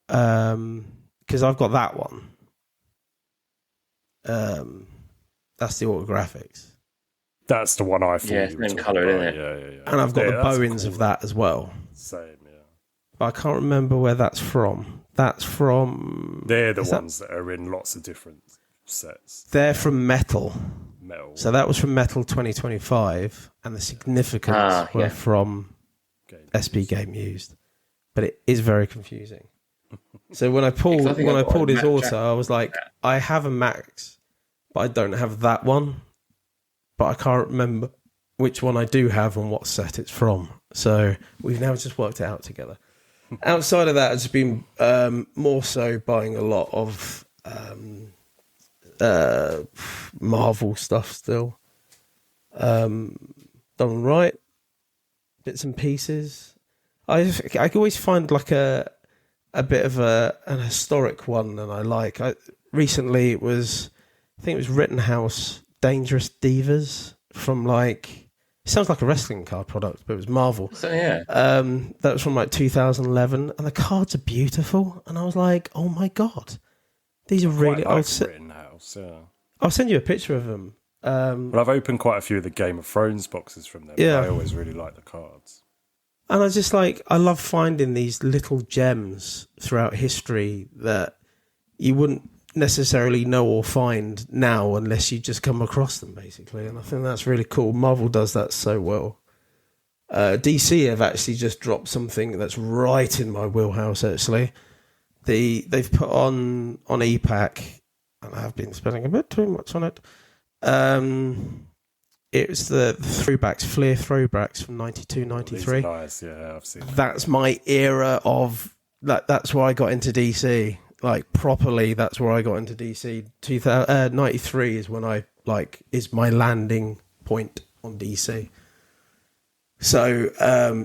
Because I've got that one. That's the autographics. That's the one I thought. Yeah, you it's were in talking colour, about. isn't it? Yeah. And I've got the that's a Bowens cool of that as well. Same, yeah. But I can't remember where that's from. That's from... They're the ones that are in lots of different sets. They're from Metal. Metal. So that was from Metal 2025, and the Significants were from SB Game Used. But it is very confusing. So when I pulled his auto, I was like, I have a Max, but I don't have that one. But I can't remember which one I do have and what set it's from. So we've now just worked it out together. Outside of that, it's been more so buying a lot of Marvel stuff still. Done right, bits and pieces. I always find like a bit of an historic one, and recently it was, I think it was Rittenhouse Dangerous Divas from it sounds like a wrestling card product, but it was Marvel. So yeah, that was from 2011, and the cards are beautiful. And I was like, oh my god, these are really. Rittenhouse, yeah. I'll send you a picture of them. Well, I've opened quite a few of the Game of Thrones boxes from them. Yeah, I always really like the cards. And I love finding these little gems throughout history that you wouldn't necessarily know or find now unless you just come across them, basically. And I think that's really cool. Marvel does that so well. DC have actually just dropped something that's right in my wheelhouse, actually. They've put on EPAC, and I have been spending a bit too much on it. It was the throwbacks, Flair throwbacks from 92, 93. Nice, yeah, I've seen that. That's my era of... That's where I got into DC. Properly, that's where I got into DC. 93 is when I, is my landing point on DC. So,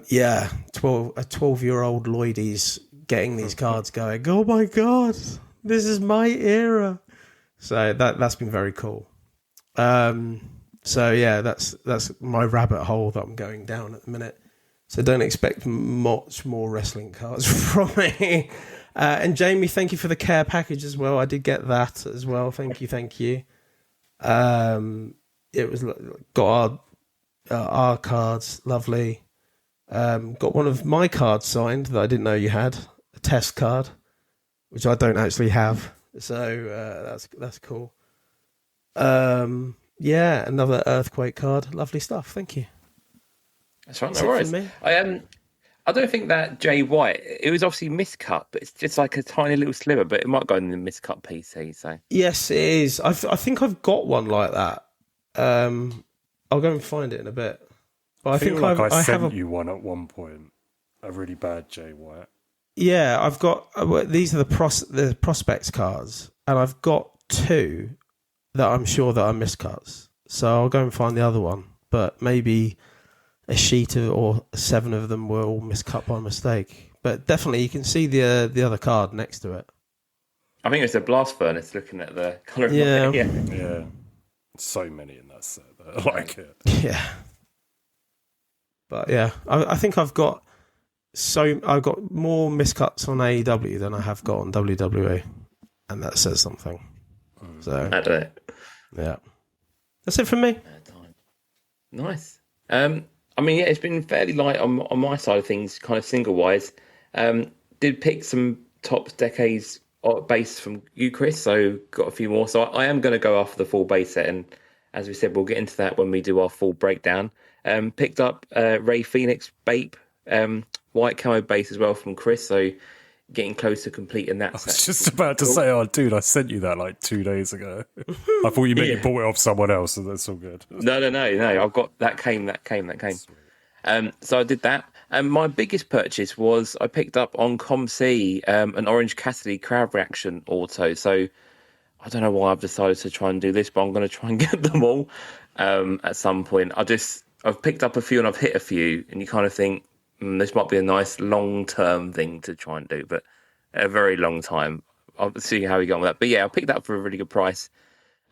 yeah, a 12-year-old Lloydie's getting these cards going, oh my God, this is my era. So that's been very cool. So yeah, that's my rabbit hole that I'm going down at the minute. So don't expect much more wrestling cards from me. And Jamie, thank you for the care package as well. I did get that as well. Thank you. It was got our cards, lovely. Got one of my cards signed that I didn't know you had, a test card, which I don't actually have. So that's cool. Yeah, another Earthquake card. Lovely stuff. Thank you. That's right. No worries. I don't think that Jay White. It was obviously miscut, but it's just like a tiny little sliver. But it might go in the miscut PC. So yes, it is. I think I've got one like that. I'll go and find it in a bit. But I think I sent you one at one point. A really bad Jay White. Yeah, I've got. These are the prospects cards, and I've got two that I'm sure that are miscuts. So I'll go and find the other one. But maybe a sheet or 7 of them were all miscut by mistake. But definitely you can see the other card next to it. I think it's a blast furnace looking at the colour. Yeah. Yeah. So many in that set that I like it. Yeah. But yeah, I think I've got more miscuts on AEW than I have got on WWE. And that says something. So I don't know. Yeah. That's it from me. Nice. I mean, yeah, it's been fairly light on my side of things, kind of single wise. Did pick some top decades base from you, Chris, so got a few more. So I am going to go after the full base set, and as we said, we'll get into that when we do our full breakdown. Picked up Ray Phoenix Bape, white camo base as well from Chris, so getting close to completing that. I was just about to say, oh, dude, I sent you that 2 days ago. I thought you meant you bought it off someone else, so that's all good. No. I've got that came. So I did that. And my biggest purchase was I picked up on ComC an Orange Cassidy crowd reaction auto. So I don't know why I've decided to try and do this, but I'm going to try and get them all at some point. I've picked up a few and I've hit a few, and you kind of think this might be a nice long-term thing to try and do, but a very long time. I'll see how we get on with that. But yeah, I picked that up for a really good price.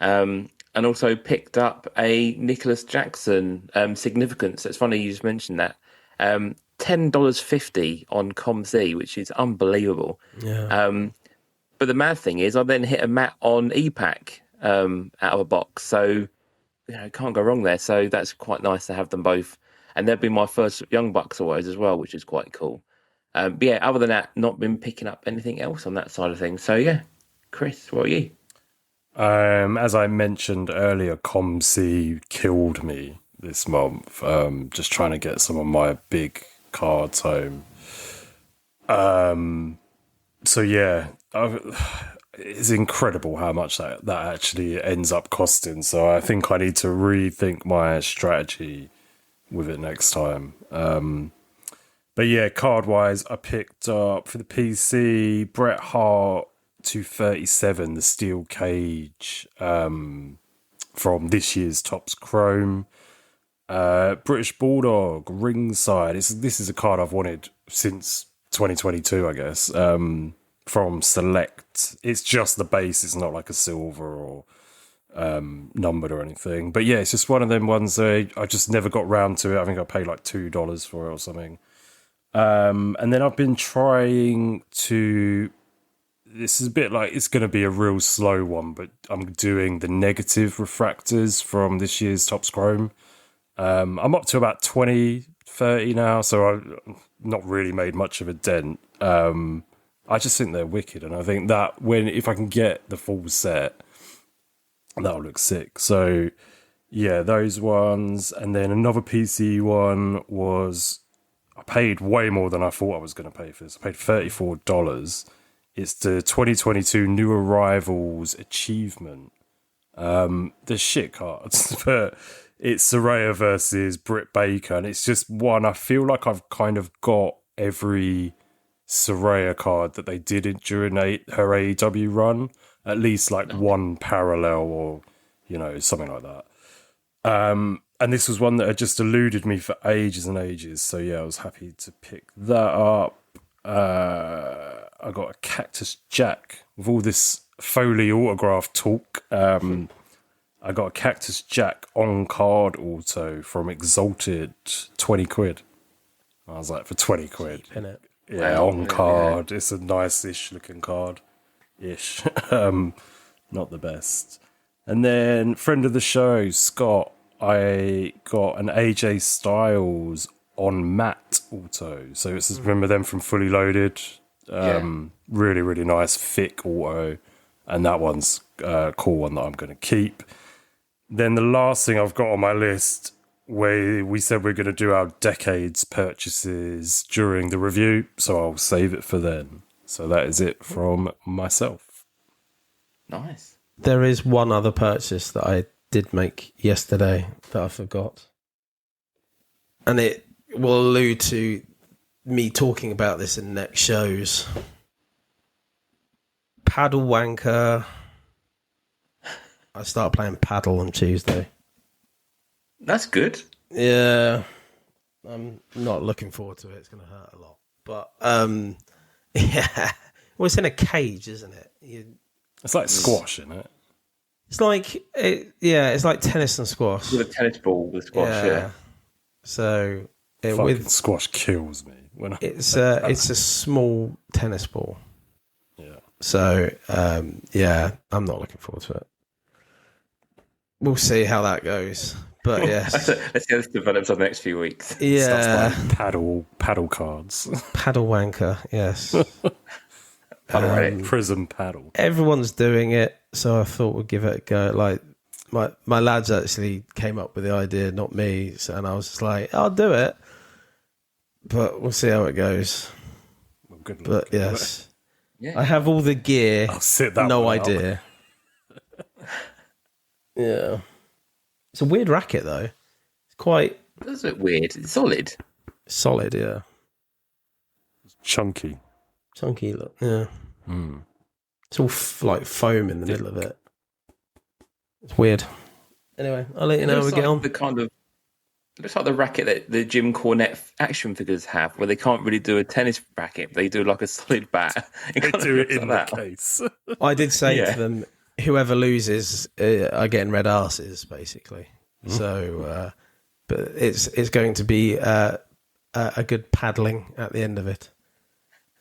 And also picked up a Nicholas Jackson Significance. It's funny you just mentioned that. $10.50 on ComC, which is unbelievable. Yeah. But the mad thing is, I then hit a mat on EPAC out of a box. So, can't go wrong there. So that's quite nice to have them both. And they'll be my first Young Bucks always as well, which is quite cool. But yeah, other than that, not been picking up anything else on that side of things. So yeah, Chris, what are you? As I mentioned earlier, ComC killed me this month. Just trying to get some of my big cards home. So yeah, it's incredible how much that actually ends up costing. So I think I need to rethink my strategy with it next time. But yeah, card wise, I picked up for the PC Bret Hart 237, the Steel Cage from this year's Topps Chrome. British Bulldog Ringside. This is a card I've wanted since 2022, I guess. From Select. It's just the base. It's not like a silver or numbered or anything. But yeah, it's just one of them ones that I just never got round to it. I think I paid like $2 for it or something. And then I've been trying to... This is a bit like it's going to be a real slow one, but I'm doing the negative refractors from this year's Topps Chrome. I'm up to about 20, 30 now, so I've not really made much of a dent. I just think they're wicked, and I think that if I can get the full set, that'll look sick. So yeah, those ones. And then another PC one was... I paid way more than I thought I was going to pay for this. I paid $34. It's the 2022 New Arrivals Achievement. The shit cards, but it's Saraya versus Britt Baker, and it's just one. I feel like I've kind of got every Saraya card that they did during her AEW run, at least like one parallel or something like that. And this was one that had just eluded me for ages and ages. So yeah, I was happy to pick that up. I got a Cactus Jack with all this Foley autograph talk. I got a Cactus Jack on card auto from Exalted, 20 quid. I was like, for 20 quid. Innit? Yeah, on card. Yeah. It's a nice-ish looking card. Ish. Not the best. And then, friend of the show, Scott, I got an AJ Styles on matte auto. So it's remember them from Fully Loaded? Really, really nice, thick auto. And that one's a cool one that I'm going to keep. Then the last thing I've got on my list, where we said we're going to do our decades purchases during the review, so I'll save it for then. So that is it from myself. Nice. There is one other purchase that I did make yesterday that I forgot. And it will allude to me talking about this in next shows. Paddle Wanker. I start playing paddle on Tuesday. That's good. Yeah. I'm not looking forward to it. It's going to hurt a lot. But, yeah. Well, it's in a cage, isn't it? It's like squash, isn't it? It's like, it's like tennis and squash. With a tennis ball with squash, yeah. So, fucking squash kills me. It's a small tennis ball. Yeah. So, I'm not looking forward to it. We'll see how that goes. But yes. Let's see how this develops over the next few weeks. Yeah. Paddle cards. Paddle Wanker, yes. Prism paddle. Everyone's doing it, so I thought we'd give it a go. Like my lads actually came up with the idea, not me, and I was just like, I'll do it. But we'll see how it goes. Well, good luck. But yes. Yeah. I have all the gear. I'll sit that no one idea. Yeah. It's a weird racket though. It's quite... That's a bit weird. It's solid. Solid, yeah. Chunky. Chunky look, yeah. Mm. It's all like foam in the middle of it. It's weird. Anyway, I'll let you know how we get on. It looks like the racket that the Jim Cornette action figures have, where they can't really do a tennis racket. They do like a solid bat. They do it in the case. I did say to them, whoever loses are getting red arses, basically. So, but it's going to be a good paddling at the end of it.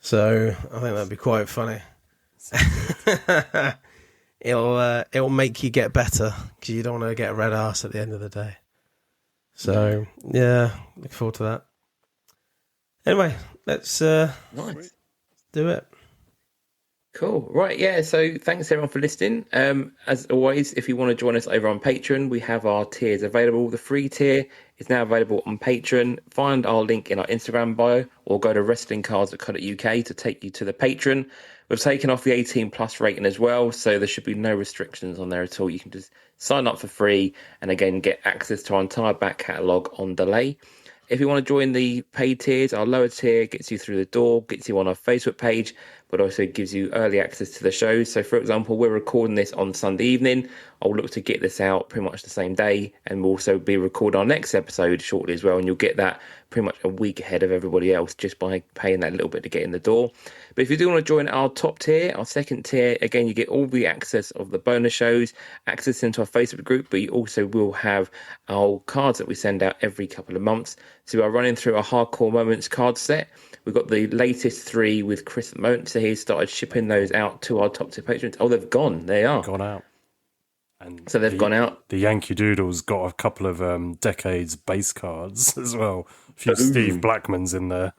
So I think that'd be quite funny. It'll make you get better because you don't want to get a red arse at the end of the day. So yeah, look forward to that. Anyway, let's do it. Cool. Right, yeah, so thanks everyone for listening. As always, if you want to join us over on Patreon, we have our tiers available. The free tier is now available on Patreon. Find our link in our Instagram bio or go to wrestlingcards.co.uk to take you to the Patreon. We've taken off the 18 plus rating as well, so there should be no restrictions on there at all. You can just sign up for free and again get access to our entire back catalogue on delay. If you want to join the paid tiers, our lower tier gets you through the door, gets you on our Facebook page, but also gives you early access to the shows. So, for example, we're recording this on Sunday evening. I'll look to get this out pretty much the same day, and we'll also be recording our next episode shortly as well, and you'll get that pretty much a week ahead of everybody else just by paying that little bit to get in the door. But if you do want to join our top tier, our second tier, again, you get all the access of the bonus shows, access into our Facebook group, but you also will have our cards that we send out every couple of months. So we are running through a Hardcore Moments card set. We've got the latest 3 with Chris at the moment, so he's started shipping those out to our top tier patrons. Oh, they've gone. They are. Gone out. And so they've gone out. The Yankee Doodle's got a couple of Decades base cards as well. A few Steve Blackmans in there.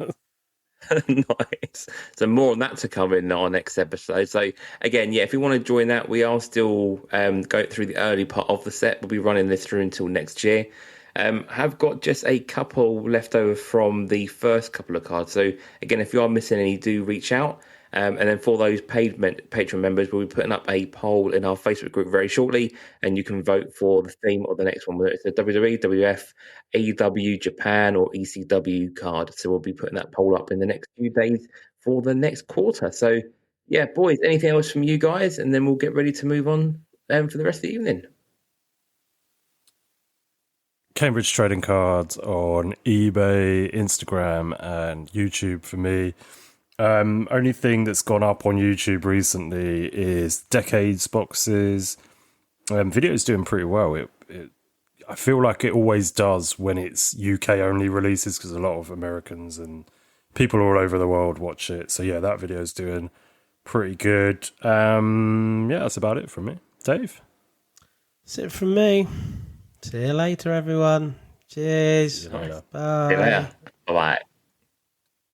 Nice. So more on that to come in our next episode. So again, yeah, if you want to join that, we are still going through the early part of the set. We'll be running this through until next year. Have got just a couple left over from the first couple of cards. So again, if you are missing any, do reach out. And then for those paid Patreon members, we'll be putting up a poll in our Facebook group very shortly, and you can vote for the theme of the next one, whether it's a WWE, WF, AEW, Japan, or ECW card. So we'll be putting that poll up in the next few days for the next quarter. So yeah, boys, anything else from you guys? And then we'll get ready to move on for the rest of the evening. Cambridge Trading Cards on eBay, Instagram, and YouTube for me. Only thing that's gone up on YouTube recently is Decades boxes. Video's doing pretty well. I feel like it always does when it's UK only releases because a lot of Americans and people all over the world watch it. So yeah, that video's doing pretty good. Yeah, that's about it from me. Dave? That's it from me. See you later, everyone. Cheers. Nice. Bye. See you later. Bye-bye.